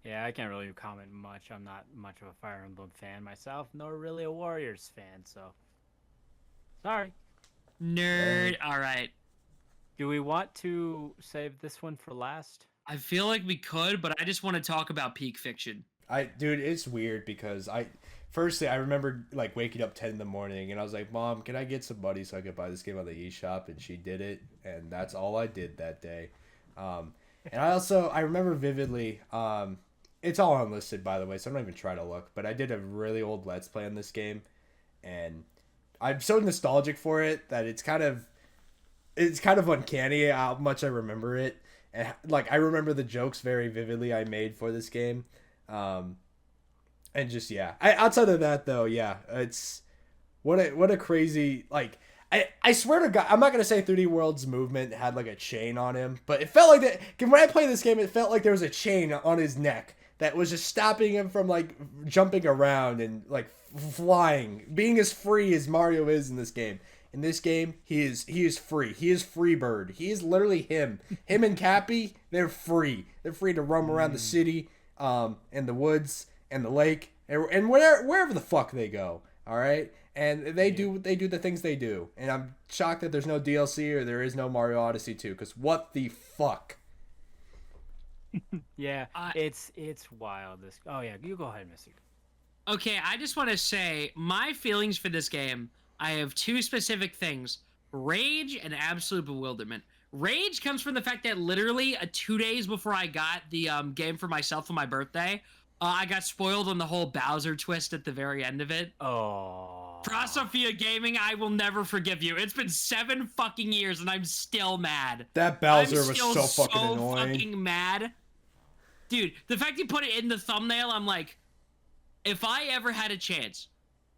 Yeah, I can't really comment much. I'm not much of a Fire Emblem fan myself, nor really a Warriors fan, so sorry. Nerd. All right. Do we want to save this one for last? I feel like we could, but I just want to talk about Peak Fiction. Dude, it's weird because firstly, I remember like waking up 10 in the morning and I was like, Mom, can I get some money so I could buy this game on the eShop? And she did it, and that's all I did that day. And I remember vividly, it's all unlisted, by the way, so I don't even try to look. But I did a really old Let's Play on this game, and I'm so nostalgic for it that it's kind of uncanny how much I remember it. And like, I remember the jokes very vividly I made for this game. And just, yeah. Outside of that, though, yeah, it's what a crazy, like, I swear to God, I'm not going to say 3D World's movement had like a chain on him, but it felt like that. When I played this game, it felt like there was a chain on his neck that was just stopping him from like jumping around and like flying, being as free as Mario is in this game. In this game, he is free. He is free bird. He is literally him. Him and Cappy, they're free. They're free to roam around the city, and the woods and the lake and wherever the fuck they go. All right, and they do the things they do. And I'm shocked that there's no DLC or there is no Mario Odyssey 2. Because what the fuck? Yeah, it's wild. Oh yeah, you go ahead, Missy. Okay, I just want to say my feelings for this game. I have two specific things: rage and absolute bewilderment. Rage comes from the fact that literally 2 days before I got the game for myself for my birthday, I got spoiled on the whole Bowser twist at the very end of it. Oh. Prosophia Gaming, I will never forgive you. It's been 7 fucking years and I'm still mad. That Bowser I'm was still so fucking annoying. Fucking mad. Dude, the fact you put it in the thumbnail, I'm like, if I ever had a chance,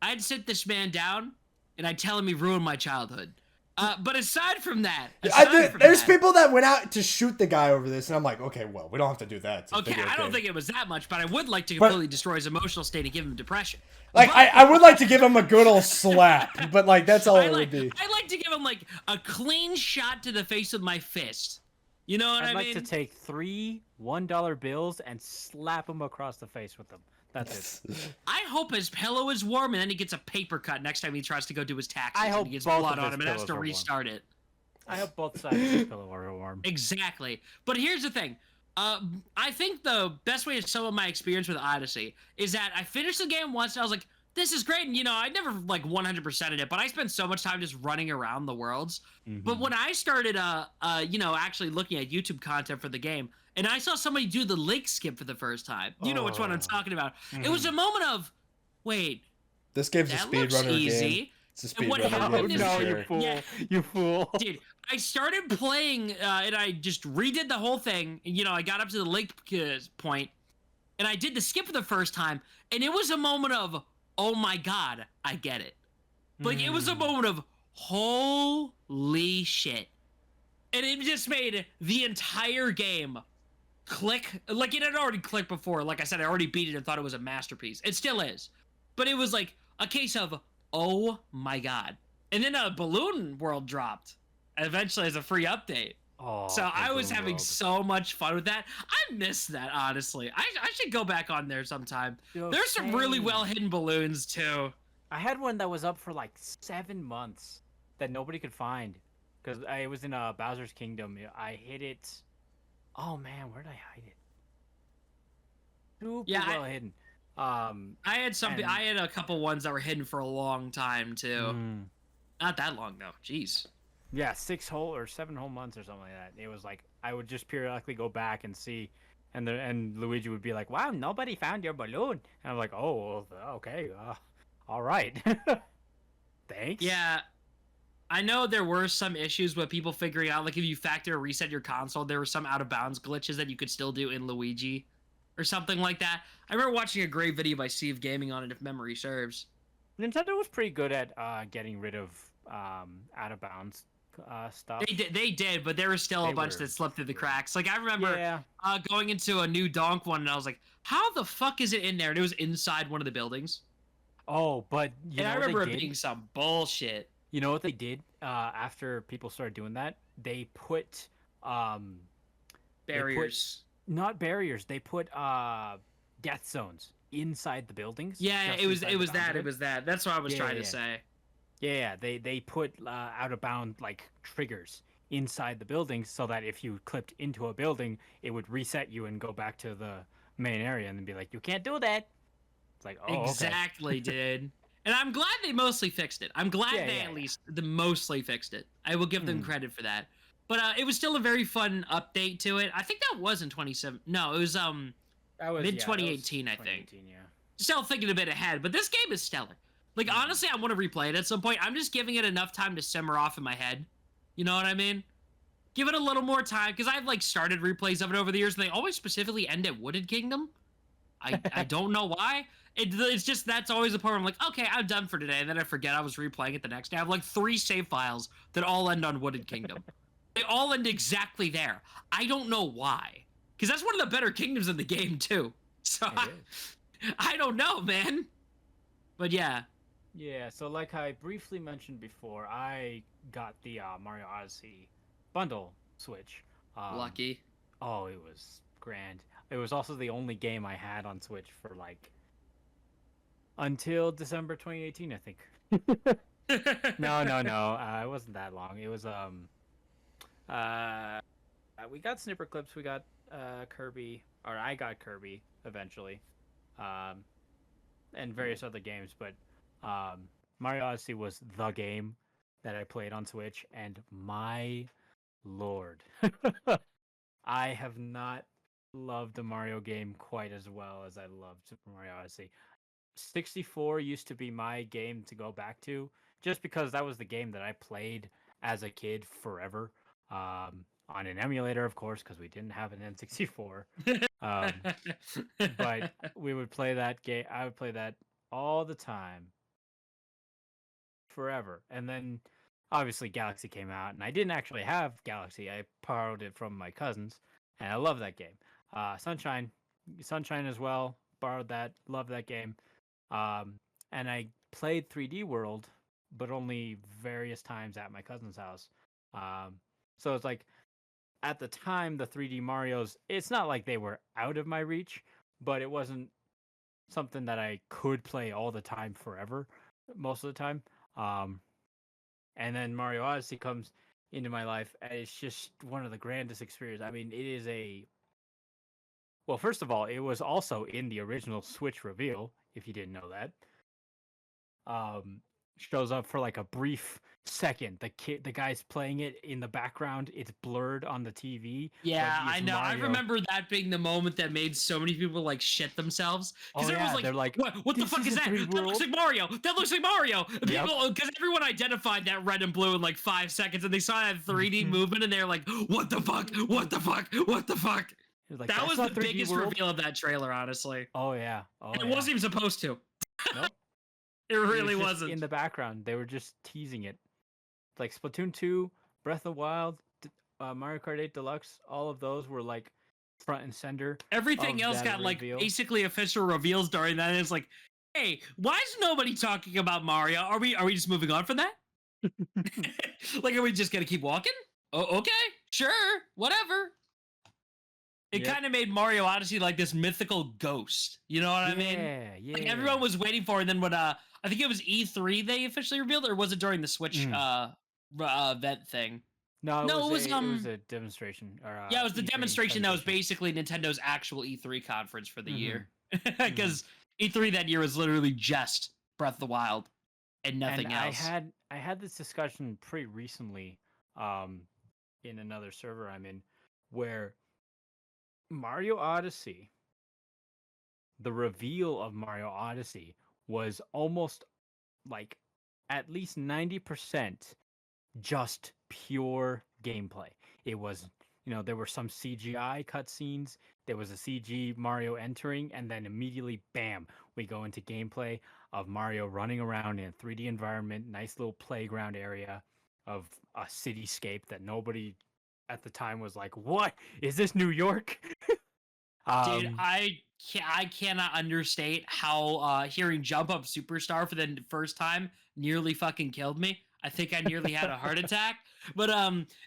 I'd sit this man down and I'd tell him he ruined my childhood. But aside from that, there's people that went out to shoot the guy over this, and I'm like, okay, well, we don't have to do that. Okay, I don't think it was that much, but I would like to completely destroy his emotional state and give him depression. Like, I would like to give him a good old slap, but like that's all it would be. I'd like to give him like a clean shot to the face with my fist. You know what I mean? I'd like to take 3 $1 bills and slap him across the face with them. That's it. I hope his pillow is warm and then he gets a paper cut next time he tries to go do his taxes. I hope and he gets both blood of on his him and has to pillows are restart it. I hope both sides of his pillow are warm. Exactly. But here's the thing. I think the best way to sum up my experience with Odyssey is that I finished the game once and I was like, this is great. And, you know, I never like 100%ed it, but I spent so much time just running around the worlds. Mm-hmm. But when I started, you know, actually looking at YouTube content for the game, and I saw somebody do the lake skip for the first time. You know which one I'm talking about. Mm-hmm. It was a moment of, wait. This game's a speedrunner game. It's a speedrunner game. No, you fool. Yeah. You fool. Dude, I started playing, and I just redid the whole thing. You know, I got up to the lake point, and I did the skip for the first time, and it was a moment of, oh my god, I get it. Like, it was a moment of, holy shit. And it just made the entire game click. Like, it had already clicked before. Like I said, I already beat it and thought it was a masterpiece. It still is. But it was like a case of, oh my god. And then a Balloon World dropped eventually as a free update. Oh, so I was having so much fun with that. I miss that, honestly. I should go back on there sometime. There's some really well hidden balloons too. I had one that was up for like 7 months that nobody could find because I was in Bowser's Kingdom. I hid it. Oh man, where did I hide it? Super well hidden. I had I had a couple ones that were hidden for a long time too. Not that long though. Jeez. Yeah, 6 whole or 7 whole months or something like that. It was like I would just periodically go back and see, and Luigi would be like, "Wow, nobody found your balloon," and I'm like, "Oh, well, okay, all right, thanks." Yeah, I know there were some issues with people figuring out, like if you factor or reset your console, there were some out of bounds glitches that you could still do in Luigi, or something like that. I remember watching a great video by Steve Gaming on it, if memory serves. Nintendo was pretty good at getting rid of out of bounds stuff. They did, but there was still a bunch that slipped through the cracks. Like I remember going into a new Donk one, and I was like, "How the fuck is it in there?" And it was inside one of the buildings. Oh, but I remember it being some bullshit. You know what they did after people started doing that? They put barriers. Not barriers. They put death zones inside the buildings. Yeah, it was that. That's what I was trying to say. Yeah, they put out of bound like triggers inside the buildings so that if you clipped into a building, it would reset you and go back to the main area and then be like, "You can't do that." It's like, oh, exactly, dude. And I'm glad they mostly fixed it. I'm glad they at least mostly fixed it. I will give them credit for that. But it was still a very fun update to it. I think that was in 2017. No, it was That was Mid yeah, that was 2018, I think. 2018, yeah. Still thinking a bit ahead, but this game is stellar. Like, honestly, I want to replay it at some point. I'm just giving it enough time to simmer off in my head. You know what I mean? Give it a little more time, because I've, like, started replays of it over the years, and they always specifically end at Wooded Kingdom. I don't know why. It's just, that's always the part where I'm like, okay, I'm done for today, and then I forget I was replaying it the next day. I have, like, 3 save files that all end on Wooded Kingdom. They all end exactly there. I don't know why. Because that's one of the better kingdoms in the game, too. So I don't know, man. But yeah. Yeah, so like I briefly mentioned before, I got the Mario Odyssey bundle Switch. Lucky. Oh, it was grand. It was also the only game I had on Switch for like until December 2018, I think. No. It wasn't that long. It was we got Snipper Clips, we got Kirby, or I got Kirby eventually, and various other games, but Mario Odyssey was the game that I played on Switch, and my lord, I have not loved a Mario game quite as well as I loved Super Mario Odyssey. 64 used to be my game to go back to, just because that was the game that I played as a kid forever. On an emulator, of course, because we didn't have an N64. But we would play that game. I would play that all the time, forever. And then, obviously, Galaxy came out, and I didn't actually have Galaxy. I borrowed it from my cousins, and I love that game. Sunshine as well. Borrowed that. Love that game. And I played 3D World, but only various times at my cousin's house. So it's like, at the time, the 3D Marios, it's not like they were out of my reach, but it wasn't something that I could play all the time forever, most of the time. And then Mario Odyssey comes into my life, and it's just one of the grandest experiences. I mean, it is well, first of all, it was also in the original Switch reveal, if you didn't know that. Shows up for like a brief second. The guy's playing it in the background. It's blurred on the TV. Yeah, I know. Mario. I remember that being the moment that made so many people like shit themselves. Because everyone was like, they're like, what the fuck is that? That looks like Mario. That looks like Mario. People, because everyone identified that red and blue in like 5 seconds, and they saw that 3D movement, and they're like, what the fuck? What the fuck? What the fuck? Like, that was the biggest reveal of that trailer, honestly. Oh yeah. And it wasn't even supposed to. Nope. It really wasn't. In the background, they were just teasing it. Like Splatoon 2, Breath of the Wild, Mario Kart 8 Deluxe, all of those were like front and center. Everything else got like basically official reveals during that. And it's like, hey, why is nobody talking about Mario? Are we just moving on from that? Like, are we just gonna keep walking? Oh, okay, sure, whatever. It kind of made Mario Odyssey like this mythical ghost. You know what I mean? Yeah. Like, everyone was waiting for it. And then when I think it was E3 they officially revealed it, or was it during the Switch event thing? No, it was a demonstration. Or, yeah, it was the demonstration that was basically Nintendo's actual E3 conference for the year. Because E3 that year was literally just Breath of the Wild and nothing else. I had this discussion pretty recently in another server I'm in, where Mario Odyssey, the reveal of Mario Odyssey was almost like at least 90% just pure gameplay. It was, there were some CGI cutscenes, there was a CG Mario entering, and then immediately, bam, we go into gameplay of Mario running around in a 3D environment, nice little playground area of a cityscape that nobody at the time was like, what? Is this New York? Dude, I cannot understate how hearing Jump Up Superstar for the first time nearly fucking killed me. I think I nearly had a heart attack. But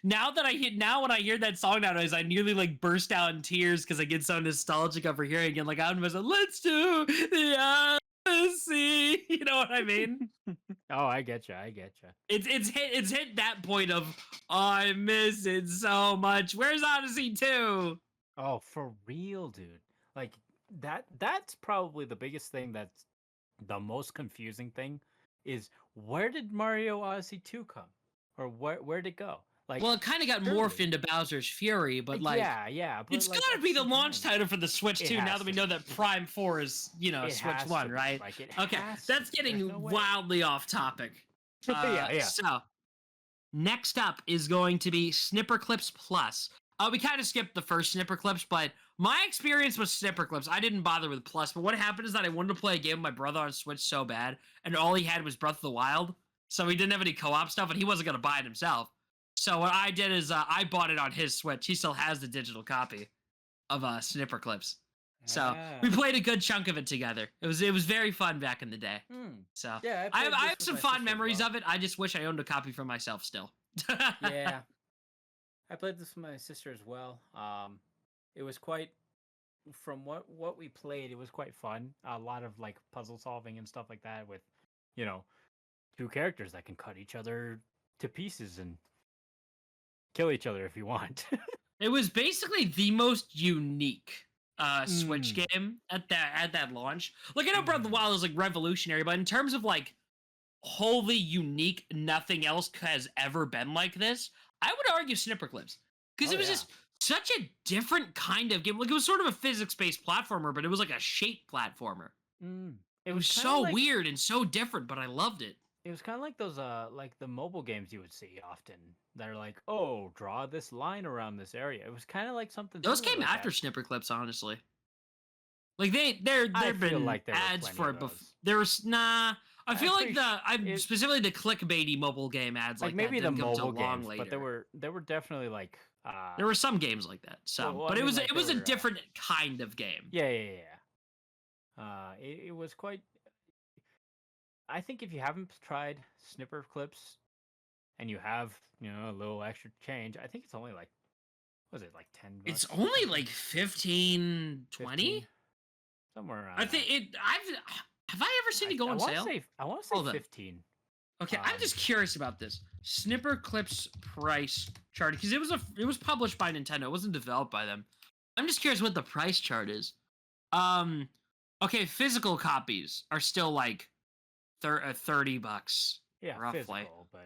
now when I hear that song nowadays, I nearly like burst out in tears because I get so nostalgic over hearing it. Like, I'm just like, let's do the Odyssey. You know what I mean? Oh, I get you. It's hit that point of, I miss it so much. Where's Odyssey 2? Oh, for real, dude. Like that's probably the biggest thing, that's the most confusing thing, is where did Mario Odyssey 2 come? Or where'd it go? Like, well, it kind of got morphed into Bowser's Fury, but like, yeah, but it's like, gotta at be the same launch time, title for the Switch it too. Now has that we to know be. that Prime 4 is, It Switch has to 1, be. right? Like, it Okay, has that's to be. There's getting no way. wildly off topic. Yeah. So next up is going to be Snipper Clips Plus. We kind of skipped the first Snipper Clips, but my experience with Snipper Clips, I didn't bother with Plus. But what happened is that I wanted to play a game with my brother on Switch so bad, and all he had was Breath of the Wild, so he didn't have any co-op stuff, and he wasn't gonna buy it himself. So what I did is I bought it on his Switch. He still has the digital copy of Snipper Clips. So we played a good chunk of it together. It was very fun back in the day. So Yeah, I played have this with some my fond sister as memories well. of it. I just wish I owned a copy for myself still. Yeah, I played this with my sister as well. It was quite, from what we played, it was quite fun. A lot of like puzzle solving and stuff like that with, you know, two characters that can cut each other to pieces and kill each other if you want. It was basically the most unique Switch Mm. game at that launch. Like I know Breath of the Wild is like revolutionary, but in terms of like wholly unique, nothing else has ever been like this. I would argue Snipper Clips because Oh, it was yeah. just such a different kind of game. Like it was sort of a physics-based platformer, but it was like a shape platformer. It was kinda so like, weird and so different, but I loved it. It was kind of like those like the mobile games you would see often. They're like, oh, draw this line around this area. It was kind of like something Those similar came like after that. Snipper Clips, honestly. Like I there've feel been like there were ads plenty for of it those. before. There's nah. I feel like it- specifically the clickbaity mobile game ads like like maybe that the didn't come till mobile long games, later. but there were definitely like There were some games like that, some, well, but I it mean, was like, it was there a were, different kind of game. yeah. It was quite. I think if you haven't tried Snipper Clips and you have a little extra change, I think it's only like, was it like $10? It's or only something? like 15, 20. 15? Somewhere around. I think that. it. Have I ever seen it go on sale? I want to say Hold on. 15. Okay, I'm just curious about this Snipper Clips price chart because it was published by Nintendo. It wasn't developed by them. I'm just curious what the price chart is. Okay, physical copies are still like $30, Yeah, roughly. physical, but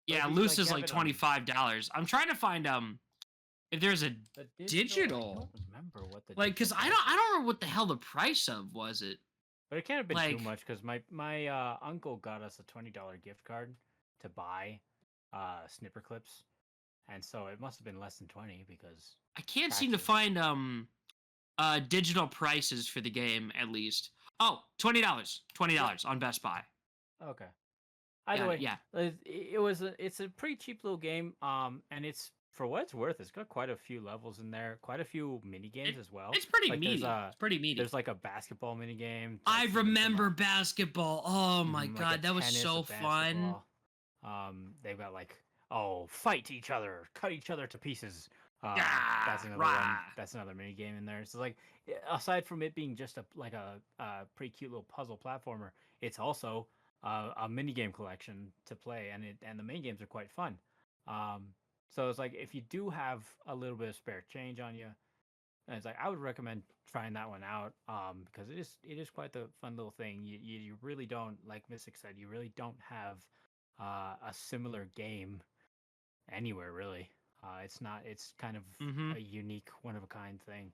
Yeah, if you, loose like, is have like it on $25. I'm trying to find if there's a the digital. I don't remember what the like because digital I price don't remember what the hell the price of was it. But it can't have been too like- much because my uncle got us a $20 gift card to buy Snipper Clips, and so it must have been less than 20 because I can't seem to taxes. find digital prices for the game at least. Oh, $20 on Best Buy. Okay. Either Got way, it, yeah. it's a pretty cheap little game, and it's for what it's worth. It's got quite a few levels in there, quite a few mini games as well. It's pretty Like, meaty. It's pretty meaty. There's like a basketball mini game. I remember basketball. Oh my like god, a that was tennis, so a fun. basketball. They've got like, fight each other, cut each other to pieces. That's Ah, another one. rah. That's another mini game in there. So like, aside from it being just a pretty cute little puzzle platformer, it's also a mini game collection to play, and the main games are quite fun. So it's like if you do have a little bit of spare change on you, and it's like I would recommend trying that one out because it is quite the fun little thing. You really don't, like Mystic said, you really don't have a similar game anywhere really. It's kind of a unique, one of a kind thing.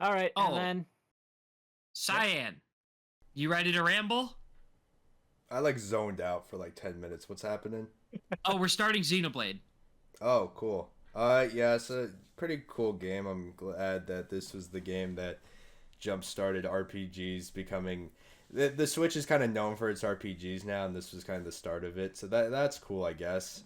All right, and then Cyan, you ready to ramble? I like zoned out for like 10 minutes. What's happening? Oh, we're starting Xenoblade. Oh, cool. Yeah, it's a pretty cool game. I'm glad that this was the game that jump-started RPGs becoming... The Switch is kind of known for its RPGs now, and this was kind of the start of it. So that's cool, I guess.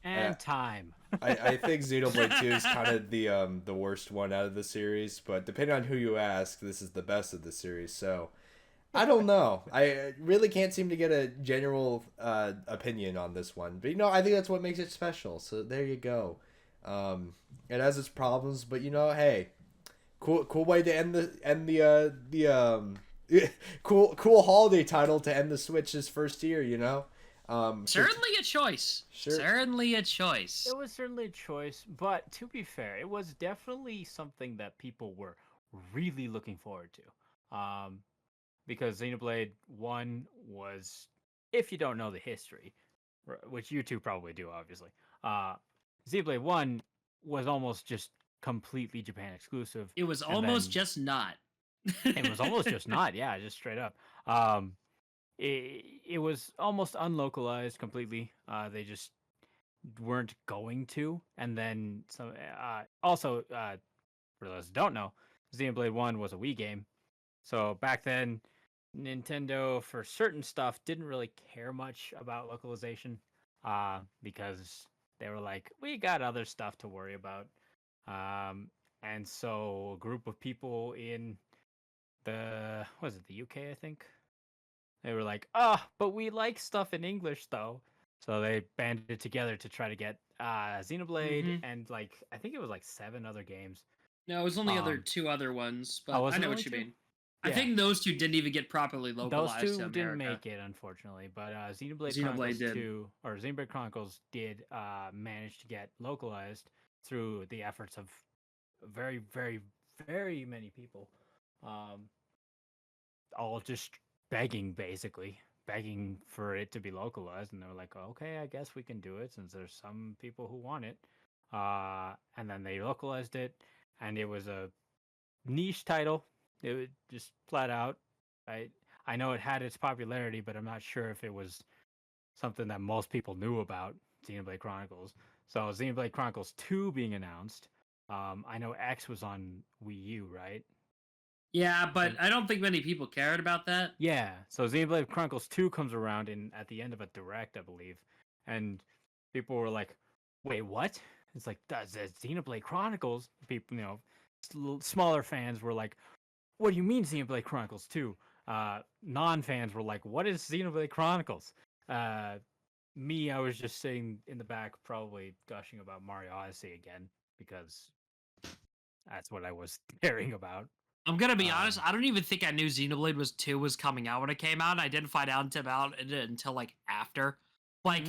and time. I think Xenoblade 2 is kind of the worst one out of the series, but depending on who you ask, this is the best of the series. So I don't know. I really can't seem to get a general opinion on this one, but I think that's what makes it special. So there you go. It has its problems, but hey, cool way to end the cool holiday title to end the Switch's first year. Certainly a choice. Sure. Certainly a choice. It was certainly a choice, but to be fair, it was definitely something that people were really looking forward to. Because Xenoblade 1 was, if you don't know the history, which you two probably do, obviously. Xenoblade 1 was almost just completely Japan exclusive. It was and almost then- just not. It was almost just not, yeah, just straight up. It was almost unlocalized completely. They just weren't going to. And then some. Also, for those who don't know, Xenoblade 1 was a Wii game. So back then, Nintendo, for certain stuff, didn't really care much about localization because they were like, we got other stuff to worry about. And so a group of people in the UK, I think, they were like, but we like stuff in English though. So they banded together to try to get Xenoblade and like I think it was like 7 other games. No, it was only two other ones, but was I it know only what you 2? mean. I Yeah. think those 2 didn't even get properly Those localized 2 to America. didn't make it, unfortunately, but Xenoblade Xenoblade Chronicles did. 2 or Xenoblade Chronicles did manage to get localized through the efforts of very, very, very many people, all just begging for it to be localized, and they were like, okay, I guess we can do it since there's some people who want it, and then they localized it, and it was a niche title. It was just flat out. I know it had its popularity, but I'm not sure if it was something that most people knew about Xenoblade Chronicles. So Xenoblade Chronicles 2 being announced. I know X was on Wii U, right? Yeah, but I don't think many people cared about that. Yeah. So Xenoblade Chronicles 2 comes around at the end of a direct, I believe, and people were like, "Wait, what?" It's like that's Xenoblade Chronicles. People, smaller fans were like, "What do you mean Xenoblade Chronicles 2?" Non-fans were like, "What is Xenoblade Chronicles?" Me, I was just sitting in the back, probably gushing about Mario Odyssey again because that's what I was caring about. I'm gonna be honest. I don't even think I knew Xenoblade 2 was coming out when it came out. I didn't find out about it until like after, like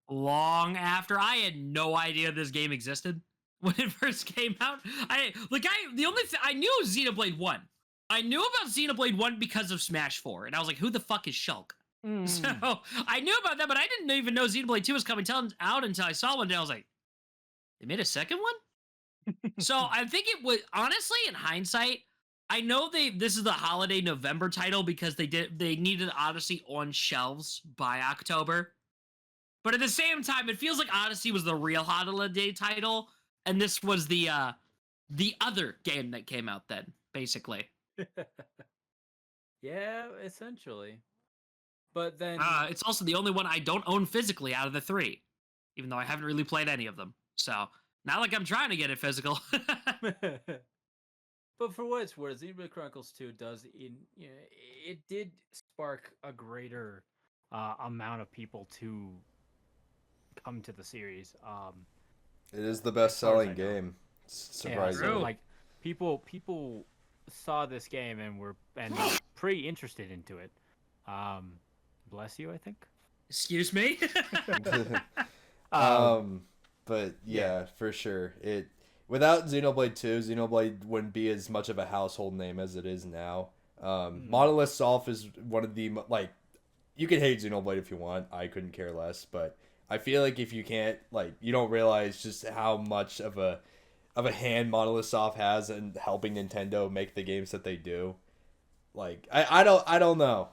long after. I had no idea this game existed when it first came out. The only thing I knew was Xenoblade 1. I knew about Xenoblade 1 because of Smash 4, and I was like, who the fuck is Shulk? So I knew about that, but I didn't even know Xenoblade 2 was coming out until I saw one day. I was like, they made a second one? So I think it was, honestly, in hindsight, I know this is the holiday November title because they needed Odyssey on shelves by October. But at the same time, it feels like Odyssey was the real holiday title, and this was the other game that came out then, basically. Yeah, essentially. But then It's also the only one I don't own physically out of the 3, even though I haven't really played any of them. So not like I'm trying to get it physical. But for what it's worth, Xenoblade Chronicles 2 it did spark a greater amount of people to come to the series. It is the best-selling game. It's surprising. Yeah, so, like people saw this game and were pretty interested into it. Bless you, I think. Excuse me. But yeah, for sure. Without Xenoblade 2, Xenoblade wouldn't be as much of a household name as it is now. Monolith Soft is one of the you can hate Xenoblade if you want. I couldn't care less, but I feel like if you can't, you don't realize just how much of a hand Monolith Soft has in helping Nintendo make the games that they do. I don't know.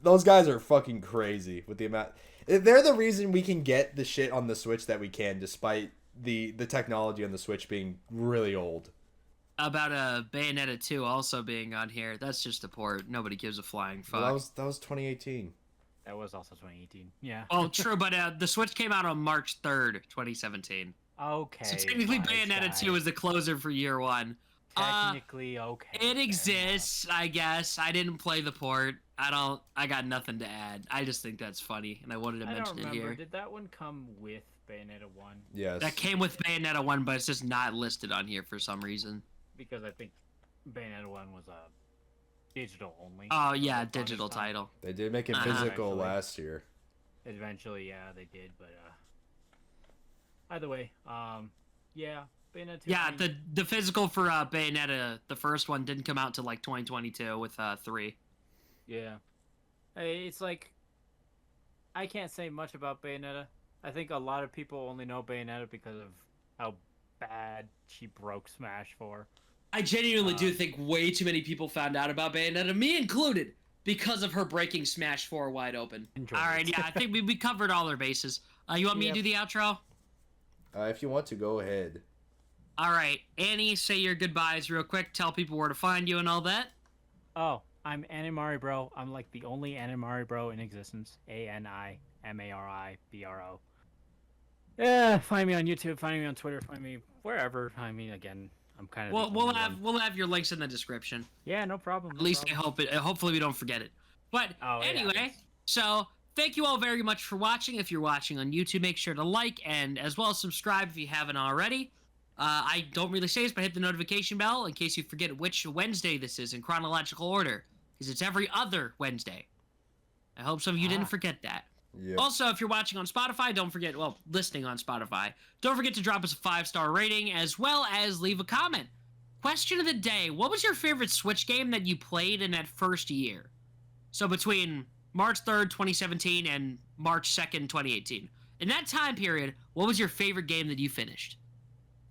Those guys are fucking crazy with the amount. They're the reason we can get the shit on the Switch that we can, despite the technology on the Switch being really old. About Bayonetta 2 also being on here. That's just a port. Nobody gives a flying fuck. Well, that was 2018. That was also 2018. Yeah. Oh, true, but the Switch came out on March 3rd, 2017. Okay. So technically Bayonetta 2 is the closer for year 1. Technically, okay. It exists, I guess. I didn't play the port. I got nothing to add. I just think that's funny, and I wanted to mention it here. Did that one come with Bayonetta 1? Yes. That came with Bayonetta 1, but it's just not listed on here for some reason. Because I think Bayonetta 1 was a digital only. Oh, yeah, digital title. They did make it physical last year. Eventually, yeah, they did, but either way, yeah, Bayonetta 2. Yeah, the physical for Bayonetta, the first one, didn't come out till 2022 with 3. Yeah. It's like I can't say much about Bayonetta. I think a lot of people only know Bayonetta because of how bad she broke Smash 4. I genuinely do think way too many people found out about Bayonetta, me included, because of her breaking Smash 4 wide open. Enjoy All right, it. yeah, I think we covered all our bases. You want me to do the outro? If you want to, go ahead. All right, Annie, say your goodbyes real quick. Tell people where to find you and all that. Oh, I'm AniMariBro. I'm like the only AniMariBro in existence. AniMaribro. Yeah, find me on YouTube, find me on Twitter, find me wherever. I mean, again, I'm kind of. Well, we'll have your links in the description. Yeah, no problem. At least I hope it. Hopefully we don't forget it. But anyway, so thank you all very much for watching. If you're watching on YouTube, make sure to like and as well as subscribe if you haven't already. I don't really say this, but hit the notification bell in case you forget which Wednesday this is in chronological order, because it's every other Wednesday. I hope some of you didn't forget that. Yep. Also, if you're watching on Spotify, don't forget, well, listening on Spotify, don't forget to drop us a 5-star rating as well as leave a comment. Question of the day, what was your favorite Switch game that you played in that first year? So between March 3rd, 2017 and March 2nd, 2018. In that time period, what was your favorite game that you finished?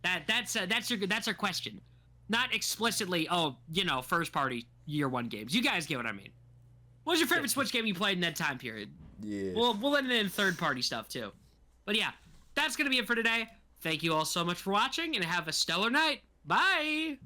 That's our question. Not explicitly, first party year one games. You guys get what I mean. What was your favorite Switch game you played in that time period? Yeah. We'll end it in third party stuff too. But yeah, that's gonna be it for today. Thank you all so much for watching and have a stellar night. Bye!